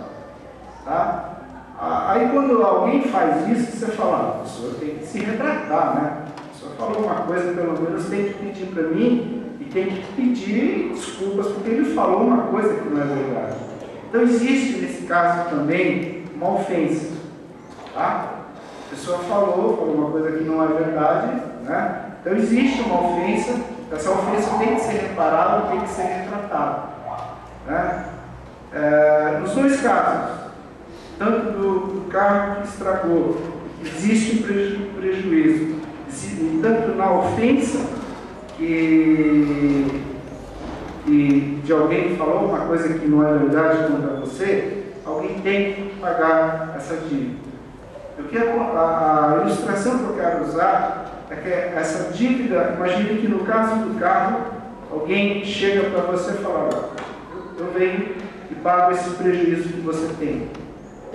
Tá? Aí quando alguém faz isso, você fala: a pessoa tem que se retratar, né? A pessoa falou uma coisa, pelo menos tem que pedir para mim e tem que pedir desculpas porque ele falou uma coisa que não é verdade. Então existe nesse caso também uma ofensa. Tá? A pessoa falou uma coisa que não é verdade, né? Então existe uma ofensa. Essa ofensa tem que ser reparada, tem que ser retratada. Né? Nos dois casos, tanto do carro que estragou, existe um prejuízo, tanto na ofensa que de alguém que falou uma coisa que não é verdade contra você, alguém tem que pagar essa dívida. A ilustração que eu quero usar é que essa dívida, imagine que no caso do carro, alguém chega para você e fala: eu venho e pago esse prejuízo que você tem.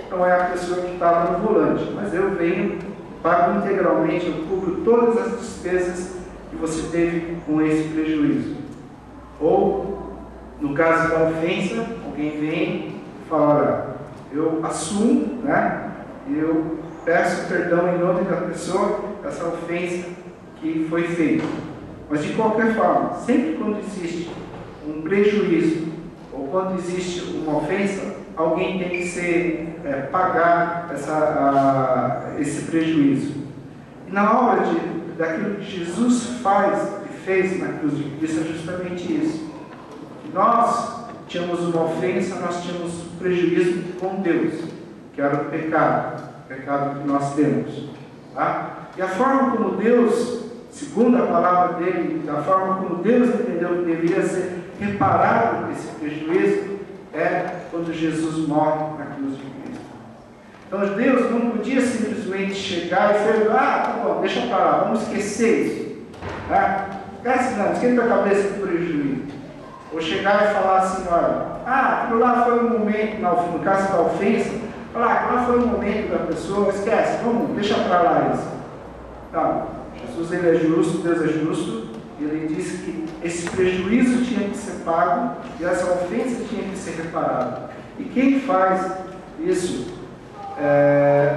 Não é a pessoa que estava no volante, mas eu venho, pago integralmente, eu cubro todas as despesas que você teve com esse prejuízo. Ou, no caso da ofensa, alguém vem e fala: olha, eu assumo, né? Eu peço perdão em nome da pessoa, essa ofensa que foi feita. Mas de qualquer forma, sempre quando existe um prejuízo ou quando existe uma ofensa, alguém tem que pagar esse prejuízo. E na hora daquilo que Jesus fez na cruz de Cristo, é justamente isso. Nós tínhamos uma ofensa, nós tínhamos um prejuízo com Deus, que era o pecado que nós temos. Tá? E a forma como Deus, segundo a palavra dele, da forma como Deus entendeu que deveria ser reparado esse prejuízo, é quando Jesus morre na cruz de Cristo. Então Deus não podia simplesmente chegar e falar: tá bom, deixa para lá, vamos esquecer isso. Tá? Esquenta a cabeça do prejuízo. Ou chegar e falar assim: olha, aquilo lá foi um momento, no caso da ofensa, aquilo lá foi um momento da pessoa, esquece, deixa para lá isso. Não, Jesus ele é justo, Deus é justo, ele disse que esse prejuízo tinha que ser pago e essa ofensa tinha que ser reparada. E quem faz isso é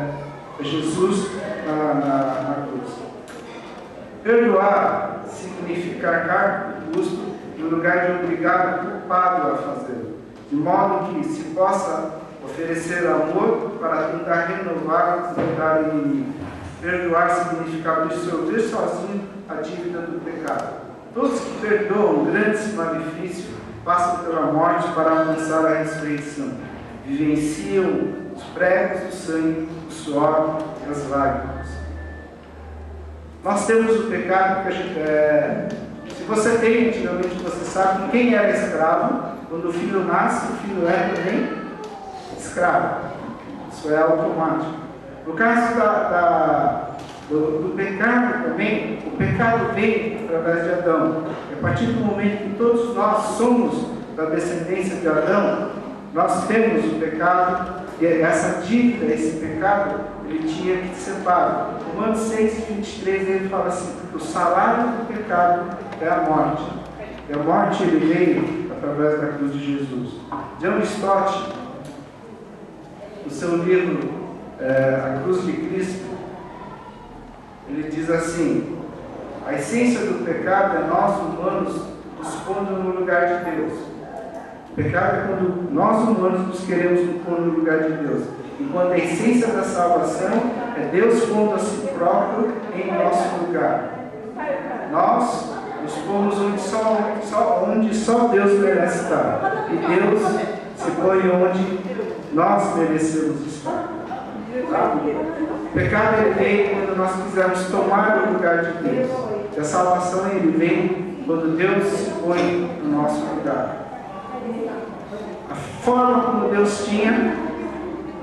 Jesus na cruz. Perdoar significa arcar com o custo no lugar de obrigar o culpado a fazê-lo, de modo que se possa oferecer amor para tentar renovar o lugar inimigo. Perdoar significa absorver sozinho a dívida do pecado. Todos que perdoam grandes malefícios passam pela morte para alcançar a ressurreição. Vivenciam os pregos do sangue, o suor e as lágrimas. Nós temos o pecado que a gente se você tem, antigamente você sabe quem era escravo. Quando o filho nasce, o filho é também escravo. Isso é automático. No caso do pecado também, o pecado veio através de Adão. E a partir do momento que todos nós somos da descendência de Adão, nós temos o pecado, e essa dívida, esse pecado, ele tinha que ser pago. Romanos 6:23, ele fala assim: o salário do pecado é a morte. E a morte ele veio através da cruz de Jesus. John Stott, no seu livro A Cruz de Cristo, ele diz assim: a essência do pecado é nós humanos nos pondo no lugar de Deus. O pecado é quando nós humanos nos queremos nos pôr no lugar de Deus. Enquanto a essência da salvação é Deus pondo a si próprio em nosso lugar. Nós nos pomos onde só Deus merece estar. E Deus se põe onde nós merecemos estar. O pecado ele vem quando nós quisermos tomar o lugar de Deus. E a salvação ele vem quando Deus se põe no nosso lugar. A forma como Deus tinha,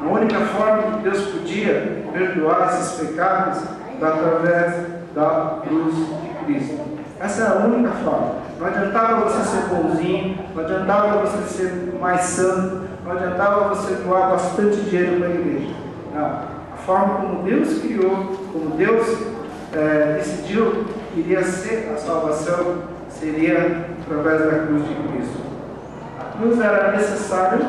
a única forma que Deus podia perdoar esses pecados é através da cruz de Cristo. Essa é a única forma. Não adiantava você ser bonzinho, não adiantava você ser mais santo, não adiantava você doar bastante dinheiro para a igreja. Não. A forma como Deus criou, como Deus decidiu que iria ser a salvação, seria através da cruz de Cristo. A cruz era necessária.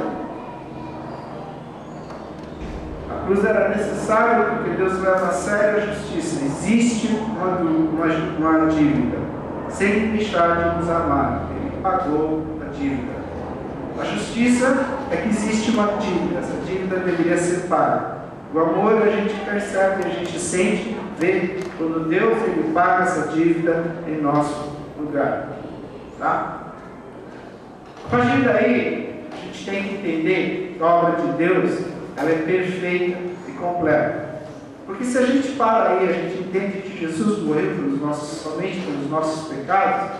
A cruz era necessária porque Deus leva a sério a justiça. Existe uma dívida, sem deixar de nos amar. Ele pagou a dívida. A justiça é que existe uma dívida. Essa dívida deveria ser paga. O amor a gente percebe, a gente sente, vê quando Deus ele paga essa dívida em nosso lugar. Tá? A partir daí, a gente tem que entender que a obra de Deus ela é perfeita e completa. Porque se a gente para aí, a gente entende que Jesus morreu somente pelos nossos pecados,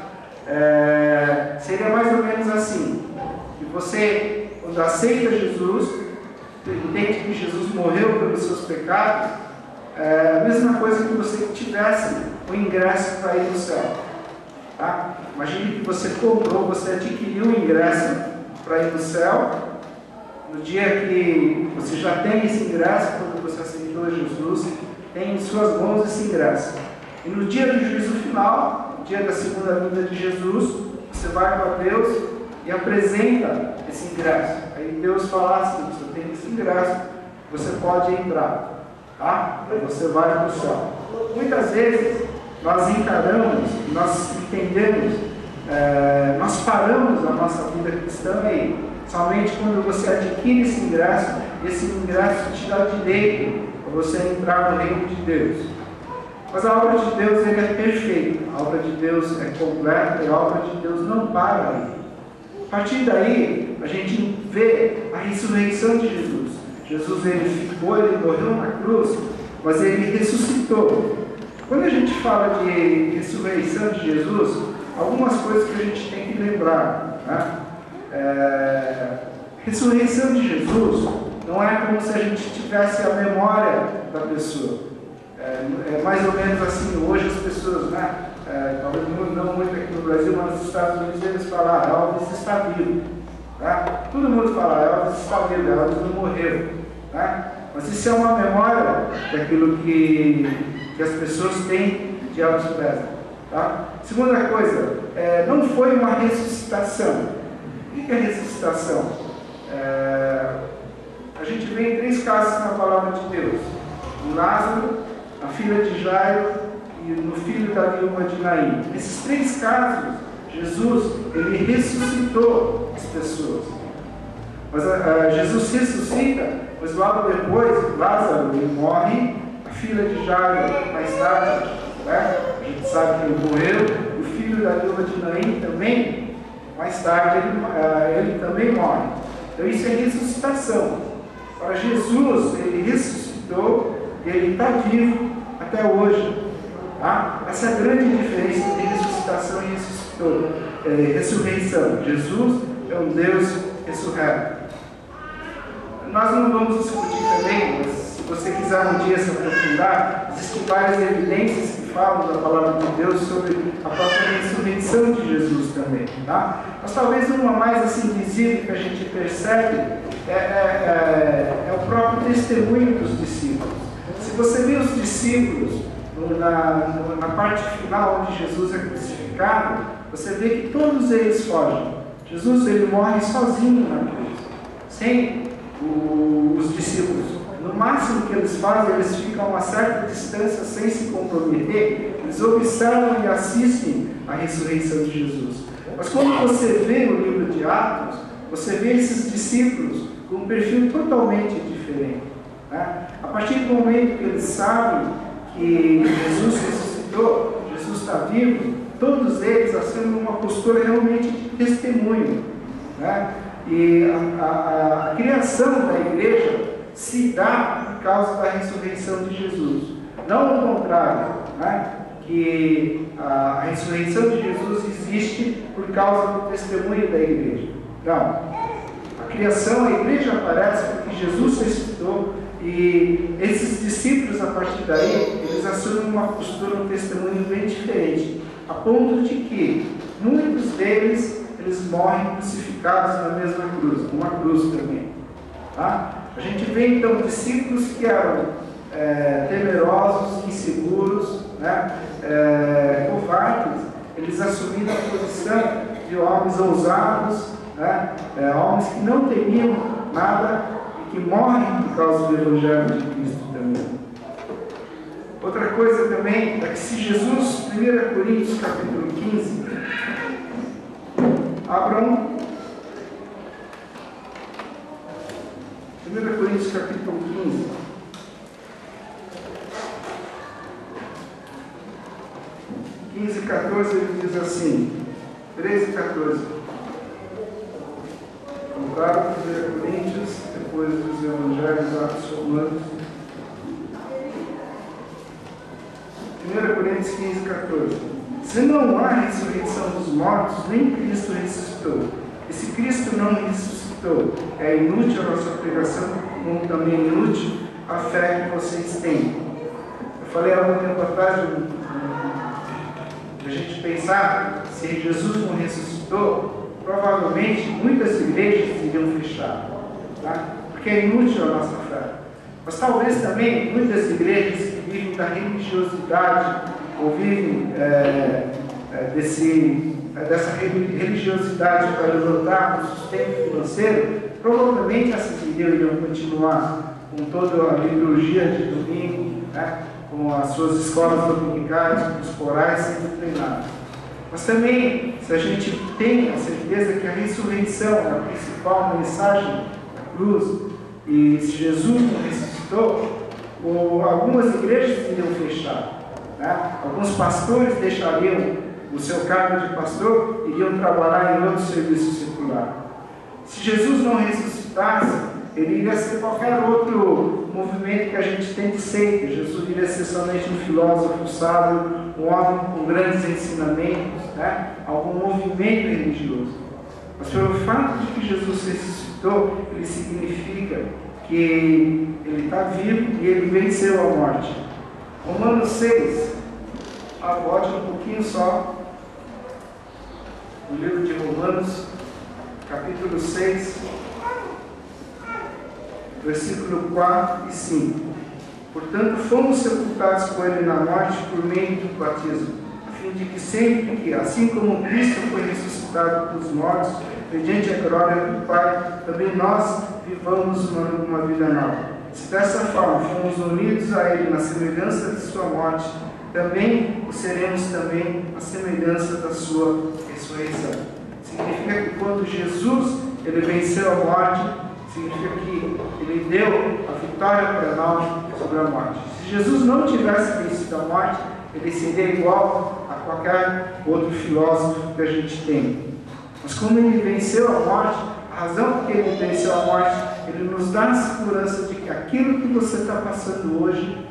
seria mais ou menos assim, que você, quando aceita Jesus, entende que Jesus morreu pelos seus pecados, é a mesma coisa que você tivesse o ingresso para ir no céu. Tá? Imagine que você comprou, você adquiriu o ingresso para ir no céu. No dia que você já tem esse ingresso, quando você aceitou Jesus, tem em suas mãos esse ingresso. E no dia do juízo final, no dia da segunda vinda de Jesus, você vai para Deus e apresenta esse ingresso. Aí Deus fala assim: você tem esse ingresso, você pode entrar. Tá? Você vai para o céu. Muitas vezes nós encaramos, nós entendemos, nós paramos a nossa vida cristã aí. Somente quando você adquire esse ingresso te dá direito para você entrar no reino de Deus. Mas a obra de Deus é perfeita, a obra de Deus é completa e a obra de Deus não para aí. A partir daí, a gente vê a ressurreição de Jesus. Jesus ele morreu na cruz, mas ele ressuscitou. Quando a gente fala de ressurreição de Jesus, algumas coisas que a gente tem que lembrar, né? Ressurreição de Jesus não é como se a gente tivesse a memória da pessoa. É mais ou menos assim, hoje as pessoas, né? Talvez não muito aqui no Brasil, mas nos Estados Unidos eles falam: Elvis está vivo. Tá? Todo mundo fala: Elvis está vivo, Elvis não morreu. Tá? Mas isso é uma memória daquilo que as pessoas têm de Elvis Presley. Tá? Segunda coisa, não foi uma ressuscitação. O que é ressuscitação? A gente vê em 3 casos na palavra de Deus: em Lázaro, a filha de Jairo e no filho da viúva de Naim. Nesses 3 casos, Jesus ele ressuscitou as pessoas. Mas Jesus ressuscita, mas logo depois Lázaro ele morre, a filha de Jairo mais tarde, né? A gente sabe que ele morreu, o filho da viúva de Naim também. Mais tarde ele também morre. Então isso é ressuscitação. Para Jesus, ele ressuscitou e ele está vivo até hoje. Tá? Essa é a grande diferença entre ressuscitação e ressurreição. Jesus é um Deus ressurreto. Nós não vamos discutir também, mas se você quiser um dia se aprofundar, existem várias evidências que falam da palavra de Deus sobre a própria ressurreição de Jesus também. Tá? Mas talvez uma mais assim visível que a gente percebe é o próprio testemunho dos discípulos. Se você vê os discípulos na parte final onde Jesus é crucificado, você vê que todos eles fogem. Jesus ele morre sozinho na cruz, sem os discípulos. No máximo que eles fazem, eles ficam a uma certa distância sem se comprometer, eles observam e assistem à ressurreição de Jesus. Mas quando você vê o livro de Atos, você vê esses discípulos com um perfil totalmente diferente. Né? A partir do momento que eles sabem que Jesus ressuscitou, Jesus está vivo, todos eles assumem uma postura realmente de testemunho. Né? E a criação da igreja se dá por causa da ressurreição de Jesus. Não ao contrário, né? Que a ressurreição de Jesus existe por causa do testemunho da igreja. Não. A criação, a igreja aparece porque Jesus ressuscitou e esses discípulos, a partir daí, eles assumem uma postura, um testemunho bem diferente, a ponto de que muitos deles eles morrem crucificados na mesma cruz, uma cruz também. Tá? A gente vê então discípulos que eram temerosos, inseguros, né? Covardes, eles assumiram a posição de homens ousados, né? Homens que não temiam nada e que morrem por causa do Evangelho de Cristo também. Outra coisa também é que se Jesus, 1 Coríntios capítulo 15, abram 1 Coríntios capítulo 15. (15 e 14) ele diz assim, 13 e 14. Compraram 1 Coríntios, depois dos Evangelhos, Atos, Romanos. Coríntios 15, 14. Se não há ressurreição dos mortos, nem Cristo ressuscitou. E se Cristo não ressuscitou, é inútil a nossa pregação, como também inútil a fé que vocês têm. Eu falei há algum tempo atrás, a gente pensar, se Jesus não ressuscitou, provavelmente muitas igrejas iriam fechar, tá? Porque é inútil a nossa fé. Mas talvez também muitas igrejas que vivem da religiosidade, ou vivem dessa religiosidade para levantar o sustento financeiro, provavelmente essas igrejas iriam continuar com toda a liturgia de domingo, né? Com as suas escolas dominicais, com os corais sendo treinados. Mas também, se a gente tem a certeza que a ressurreição é a principal mensagem da cruz, e se Jesus não ressuscitou, algumas igrejas iriam fechar, né? Alguns pastores deixariam o seu cargo de pastor e iriam trabalhar em outro serviço secular. Se Jesus não ressuscitasse, ele iria ser qualquer outro movimento que a gente tem de seita. Jesus iria ser somente um filósofo sábio, um homem com grandes ensinamentos, né? Algum movimento religioso. Mas pelo fato de que Jesus ressuscitou, ele significa que ele está vivo e ele venceu a morte. Romanos 6, volte um pouquinho só, no livro de Romanos, capítulo 6, versículo 4 e 5. Portanto, fomos sepultados com ele na morte por meio do batismo, a fim de que sempre que, assim como Cristo foi ressuscitado dos mortos, mediante a glória do Pai, também nós vivamos uma vida nova. Se dessa forma fomos unidos a ele na semelhança de sua morte, também o seremos também na semelhança da sua ressurreição. Significa que quando Jesus ele venceu a morte, significa que ele deu a vitória para nós sobre a morte. Se Jesus não tivesse vencido a morte, ele seria igual a qualquer outro filósofo que a gente tem. Mas como ele venceu a morte, a razão por que ele venceu a morte, ele nos dá a segurança de que aquilo que você está passando hoje,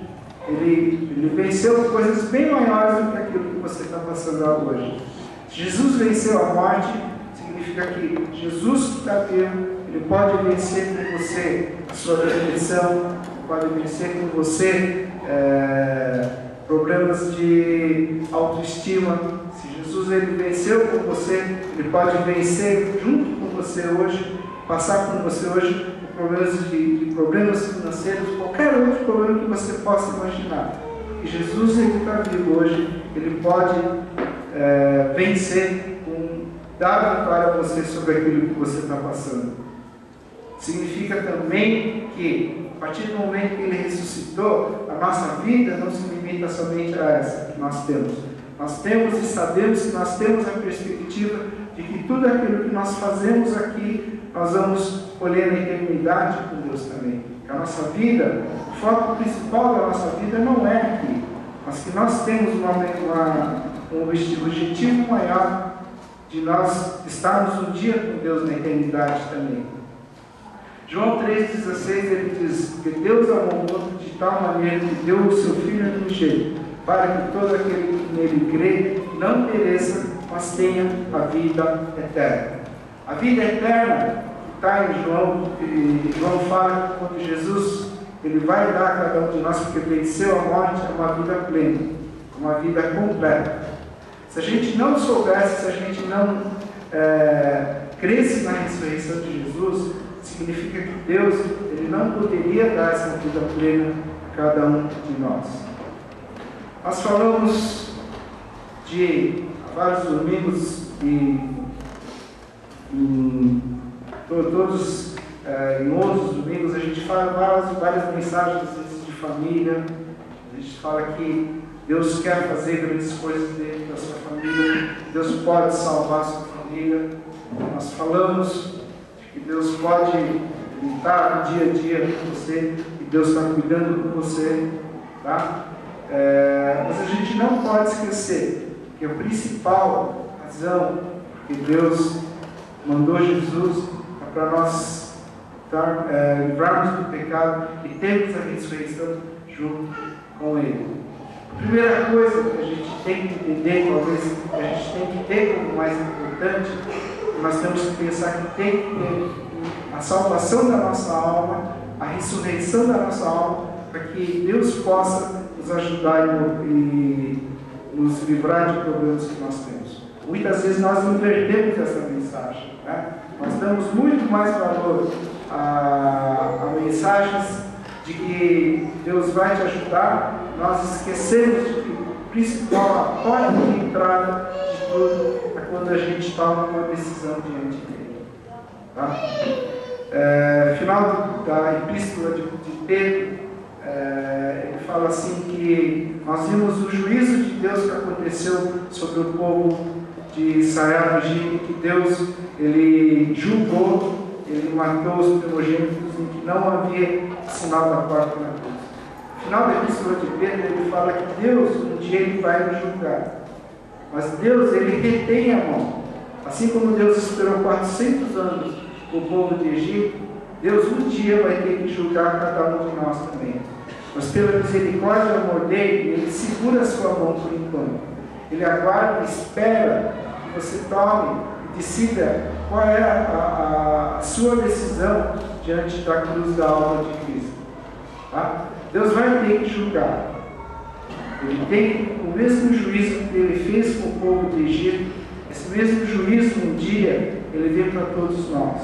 ele venceu coisas bem maiores do que aquilo que você está passando hoje. Se Jesus venceu a morte, significa que Jesus que está vivo, ele pode vencer com você a sua depressão, pode vencer com você problemas de autoestima. Se Jesus ele venceu com você, ele pode vencer junto com você hoje, passar com você hoje por problemas financeiros, qualquer outro problema que você possa imaginar. E Jesus ele está vivo hoje, ele pode vencer, dar vitória a você sobre aquilo que você está passando. Significa também que, a partir do momento que ele ressuscitou, a nossa vida não se limita somente a essa que nós temos. Nós temos e sabemos que nós temos a perspectiva de que tudo aquilo que nós fazemos aqui, nós vamos colher na eternidade com Deus também. Que a nossa vida, o foco principal da nossa vida não é aqui, mas que nós temos um objetivo maior de nós estarmos um dia com Deus na eternidade também. João 3,16 ele diz que Deus amou o mundo de tal maneira que deu o seu Filho unigênito, para que todo aquele que nele crê não pereça, mas tenha a vida eterna. A vida eterna está em João, e João fala que quando Jesus ele vai dar a cada um de nós, porque venceu a morte, é uma vida plena, uma vida completa. Se a gente não soubesse, se a gente não cresce na ressurreição de Jesus, significa que Deus ele não poderia dar essa vida plena a cada um de nós. Nós falamos há vários domingos e em outros domingos a gente fala várias mensagens de família. A gente fala que Deus quer fazer grandes coisas dentro da sua família, Deus pode salvar a sua família. Nós falamos que Deus pode lutar no dia a dia com você, e Deus está cuidando com você, tá? Mas a gente não pode esquecer que a principal razão que Deus mandou Jesus é para nós livrarmos do pecado e termos a ressurreição junto com Ele. A primeira coisa que a gente tem que entender, talvez que a gente tem que ter como mais importante, nós temos que pensar que tem que ter a salvação da nossa alma, a ressurreição da nossa alma, para que Deus possa nos ajudar e nos livrar de problemas que nós temos. Muitas vezes nós invertemos essa mensagem, né? Nós damos muito mais valor a mensagens de que Deus vai te ajudar. Nós esquecemos de que o principal, a porta de entrada de tudo é quando a gente toma uma decisão diante dele. Tá? Final da epístola de Pedro, ele fala assim que nós vimos o juízo de Deus que aconteceu sobre o povo de Israel, que Deus ele julgou, ele matou os primogênitos em que não havia sinal da porta na cruz. No final da epístola de Pedro, ele fala que Deus, um dia, ele vai nos julgar. Mas Deus, ele retém a mão. Assim como Deus esperou 400 anos o povo de Egito, Deus um dia vai ter que julgar cada um de nós também. Mas pela misericórdia e amor dele, ele segura a sua mão por enquanto. Ele aguarda e espera que você tome e decida qual é a sua decisão diante da cruz da alma de Cristo. Tá? Deus vai ter que julgar. Ele tem o mesmo juízo que ele fez com o povo de Egito. Esse mesmo juízo um dia ele veio para todos nós.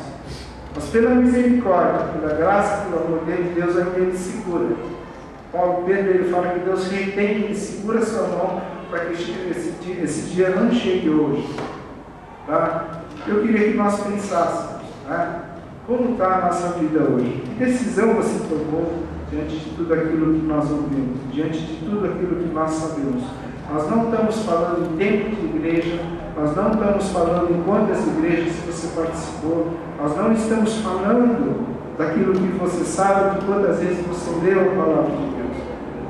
Mas pela misericórdia, pela graça, pelo amor dele, Deus ainda ele segura. Paulo Pedro ele fala que Deus retém e segura a sua mão para que esse dia não chegue hoje. Tá? Eu queria que nós pensássemos, né? Como está a nossa vida hoje? Que decisão você tomou diante de tudo aquilo que nós ouvimos, diante de tudo aquilo que nós sabemos? Nós não estamos falando em tempo de igreja, nós não estamos falando em quantas igrejas você participou, nós não estamos falando daquilo que você sabe, de quantas vezes você leu a palavra de Deus.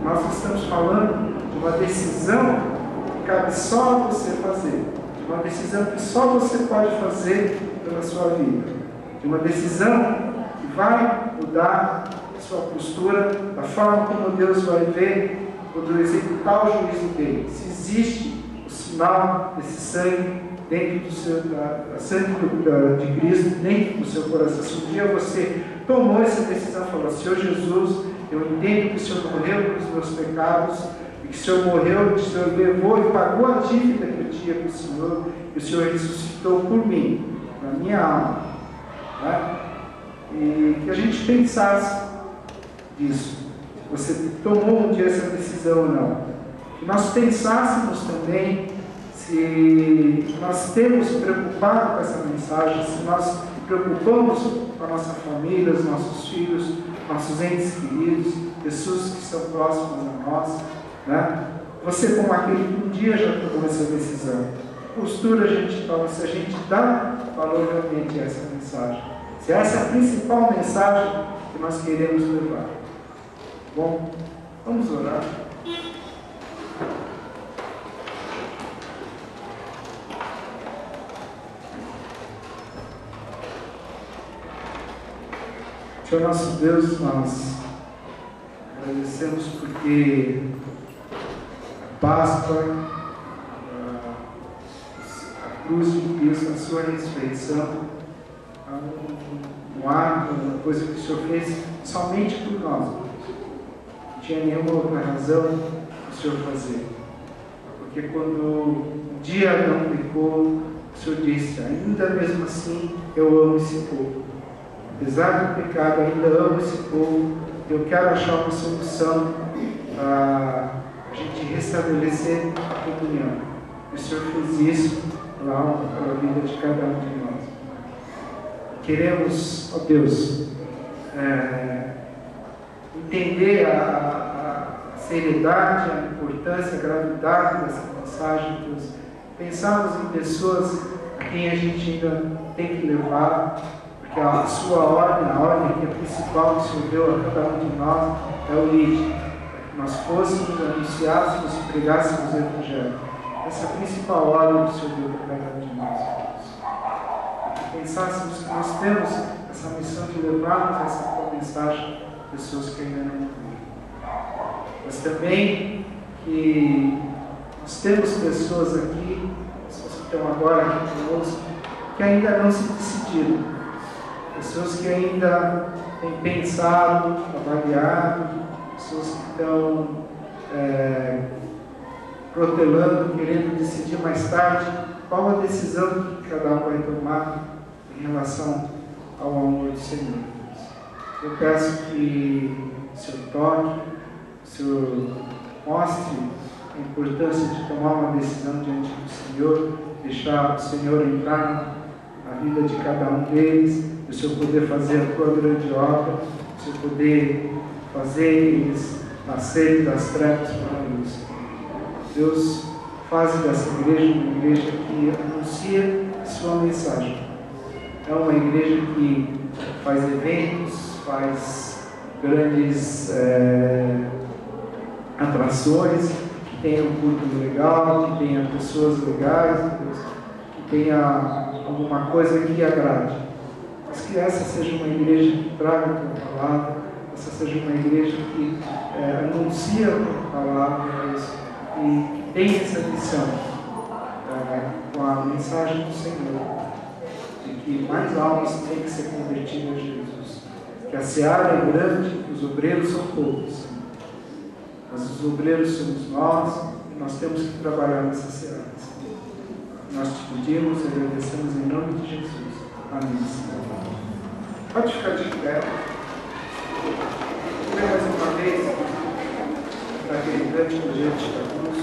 Nós estamos falando de uma decisão que cabe só a você fazer, de uma decisão que só você pode fazer pela sua vida, de uma decisão que vai mudar a sua postura, da forma como Deus vai ver quando executar o juízo dele. Se existe o sinal desse sangue dentro do seu sangue de Cristo dentro do seu coração. Se um dia você tomou essa decisão, falou: Senhor Jesus, eu entendo que o Senhor morreu pelos meus pecados, e que o Senhor morreu, que o Senhor levou e pagou a dívida que eu tinha com o Senhor, e o Senhor ressuscitou por mim, na minha alma. Né? E que a gente pensasse nisso. Você tomou um dia essa decisão ou não. Que nós pensássemos também se nós temos preocupado com essa mensagem, se nós preocupamos com a nossa família, os nossos filhos, nossos entes queridos, pessoas que estão próximas a nós, né? Você como aquele que um dia já tomou essa decisão. Que postura a gente toma, se a gente dá valor realmente a essa mensagem. Se essa é a principal mensagem que nós queremos levar. Bom, vamos orar. Senhor nosso Deus, nós agradecemos porque a Páscoa, a cruz de Cristo, a sua ressurreição, um ato, uma coisa que o Senhor fez somente por nós. Não tinha nenhuma outra razão do Senhor fazer. Porque quando um dia Adão pecou, o Senhor disse: ainda mesmo assim eu amo esse povo. Apesar do pecado, ainda amo esse povo. Eu quero achar uma solução para a gente restabelecer a comunhão. E o Senhor fez isso lá para a vida de cada um de nós. Queremos, ó Deus, entender a seriedade, a importância, a gravidade dessa mensagem, Deus. Pensarmos em pessoas a quem a gente ainda tem que levar, porque a sua ordem, a ordem que é principal que o Senhor deu a cada um de nós, é o lead, para que nós fôssemos, anunciássemos e pregássemos o Evangelho. Essa é a principal ordem que o Senhor deu para cada um de nós. Que pensássemos que nós temos essa missão de levarmos essa mensagem a pessoas que ainda não ouviram. Mas também que nós temos pessoas aqui, pessoas que estão agora aqui conosco, que ainda não se decidiram, pessoas que ainda têm pensado, avaliado, pessoas que estão protelando, querendo decidir mais tarde qual a decisão que cada um vai tomar em relação ao amor do Senhor. Eu peço que o Senhor toque, o Senhor mostre a importância de tomar uma decisão diante do Senhor, deixar o Senhor entrar na vida de cada um deles, o Senhor poder fazer a tua grande obra, o Senhor poder fazer eles nascerem das trevas para a luz. Deus, faz dessa igreja uma igreja que anuncia sua mensagem. É uma igreja que faz eventos, faz grandes atrações, que tenha um culto legal, que tenha pessoas legais, que tenha alguma coisa que agrade. Mas que essa seja uma igreja que traga a tua palavra, essa seja uma igreja que anuncia a tua palavra, e que tem essa missão com a mensagem do Senhor, de que mais almas têm que ser convertidas a Jesus. Que a seara é grande, os obreiros são poucos, mas os obreiros somos nós, e nós temos que trabalhar nessa seara. Nós te pedimos e agradecemos em nome de Jesus. Amém. Pode ficar de pé. Mais uma vez, para aquele grande projeto da cruz.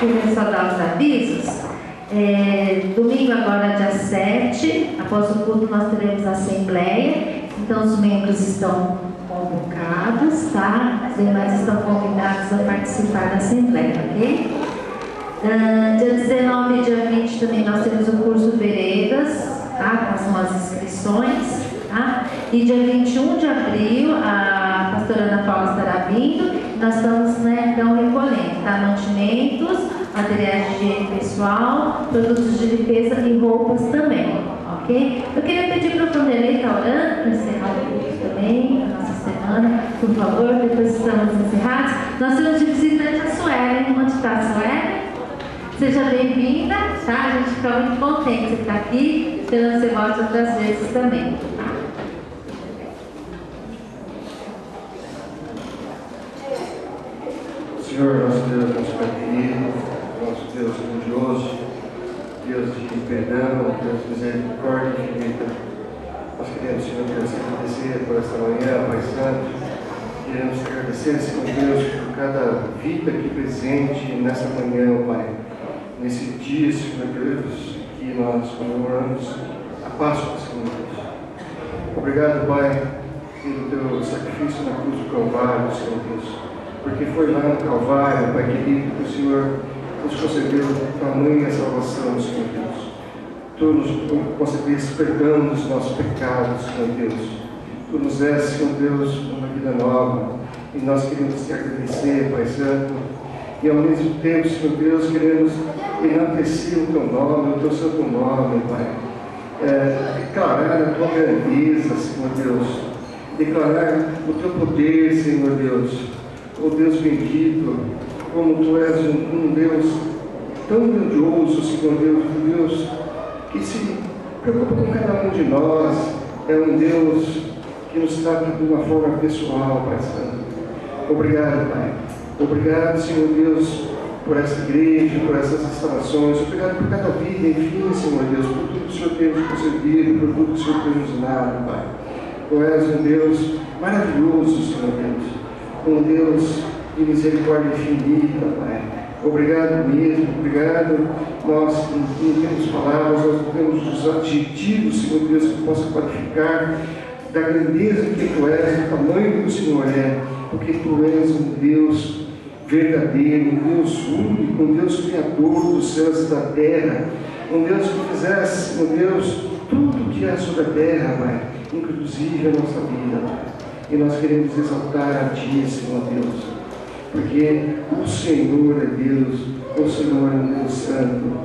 primeiro só dar os avisos. Domingo agora, dia 7, após o culto, nós teremos a assembleia. Então, os membros estão convocados, tá? Os demais estão convidados a participar da assembleia, ok? Dia 19 e dia 20 também nós temos o curso Veredas, tá? Com as inscrições, tá? E dia 21 de abril a pastora Ana Paula estará vindo. Nós estamos, né, então recolhendo, tá? Mantimentos, materiais de higiene pessoal, produtos de limpeza e roupas também, ok? Eu queria pedir para o Vanderlei estar orando para encerrar o culto também, a nossa semana, por favor, depois estamos encerrados. Nós temos de visitante a Suelen. Onde está a Suelen? Seja bem-vinda, tá? A gente fica muito contente de você estar aqui, esperando que você volte outras vezes também. Senhor, nosso Deus, nosso Pai querido, nosso Deus grandioso, Deus de perdão, Deus de misericórdia infinita, nós queremos, Senhor Deus, agradecer por esta manhã, Pai Santo. Queremos agradecer, Senhor Deus, por cada vida aqui presente nessa manhã, Pai. Nesse dia, Senhor Deus, que nós comemoramos a Páscoa, Senhor Deus. Obrigado, Pai, pelo teu sacrifício na cruz do Calvário, Senhor Deus. Porque foi lá no Calvário, Pai querido, que o Senhor nos concedeu tamanha salvação, Senhor Deus. Tu nos concedeste perdão dos nossos pecados, Senhor Deus. Tu nos deste, Senhor Deus, uma vida nova. E nós queremos te agradecer, Pai Santo. E ao mesmo tempo, Senhor Deus, queremos enaltecer o teu nome, o teu santo nome, Pai. Declarar a tua grandeza, Senhor Deus. Declarar o teu poder, Senhor Deus. Oh Deus bendito, como tu és um Deus tão grandioso, Senhor Deus, um Deus que se preocupa com cada um de nós, é um Deus que nos trata de uma forma pessoal, Pai Santo. Obrigado, Pai. Obrigado, Senhor Deus, por essa igreja, por essas instalações. Obrigado por cada vida, enfim, Senhor Deus, por tudo que o Senhor tem nos concedido, por tudo que o Senhor tem nos dado, Pai. Tu és um Deus maravilhoso, Senhor Deus. Um Deus de misericórdia infinita, Pai. Obrigado mesmo, obrigado. Nós não temos palavras, nós não temos os adjetivos, Senhor Deus, que possa qualificar da grandeza que tu és, do tamanho que o Senhor é, porque tu és um Deus verdadeiro, um Deus único, um Deus criador dos céus e da terra, um Deus que fizesse, Senhor Deus, tudo que há sobre a terra, Pai, inclusive a nossa vida, Pai. E nós queremos exaltar a Ti, Senhor Deus, porque o Senhor é Deus, o Senhor é um Deus santo,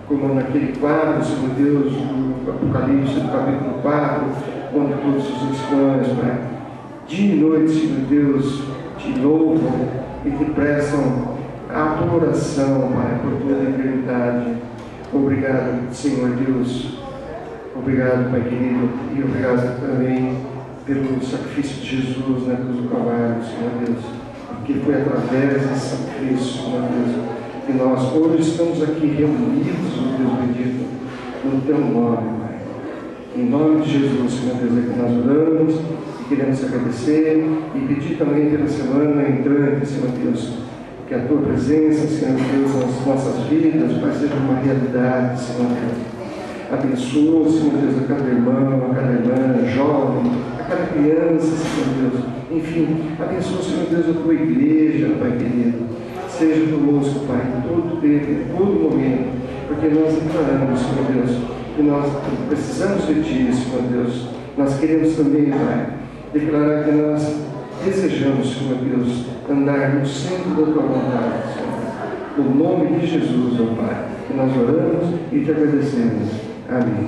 como naquele quadro, Senhor Deus, do Apocalipse, do capítulo 4, onde todos os cristãos, Pai, dia e noite, Senhor Deus, te louvam e te prestam adoração, Pai, por toda a eternidade. Obrigado, Senhor Deus. Obrigado, Pai querido, e obrigado também pelo sacrifício de Jesus na cruz do Calvário, Senhor Deus, porque foi através desse sacrifício, Senhor Deus, que nós hoje estamos aqui reunidos, meu Deus bendito, no Teu nome, Pai. Em nome de Jesus, Senhor Deus, é que nós oramos e queremos agradecer e pedir também pela semana entrante, Senhor Deus, que a Tua presença, Senhor Deus, nas nossas vidas, Pai, seja uma realidade, Senhor Deus. Abençoa, Senhor Deus, a cada irmão, a cada irmã, jovem, a cada criança, Senhor Deus. Enfim, abençoa, Senhor Deus, a Tua igreja, Pai querido. Seja conosco, Pai, em todo tempo, em todo momento, porque nós declaramos, Senhor Deus, que nós precisamos de Ti, Senhor Deus. Nós queremos também, Pai, declarar que nós desejamos, Senhor Deus, andar no centro da Tua vontade, Senhor. No nome de Jesus, ó Pai, que nós oramos e te agradecemos. Amém.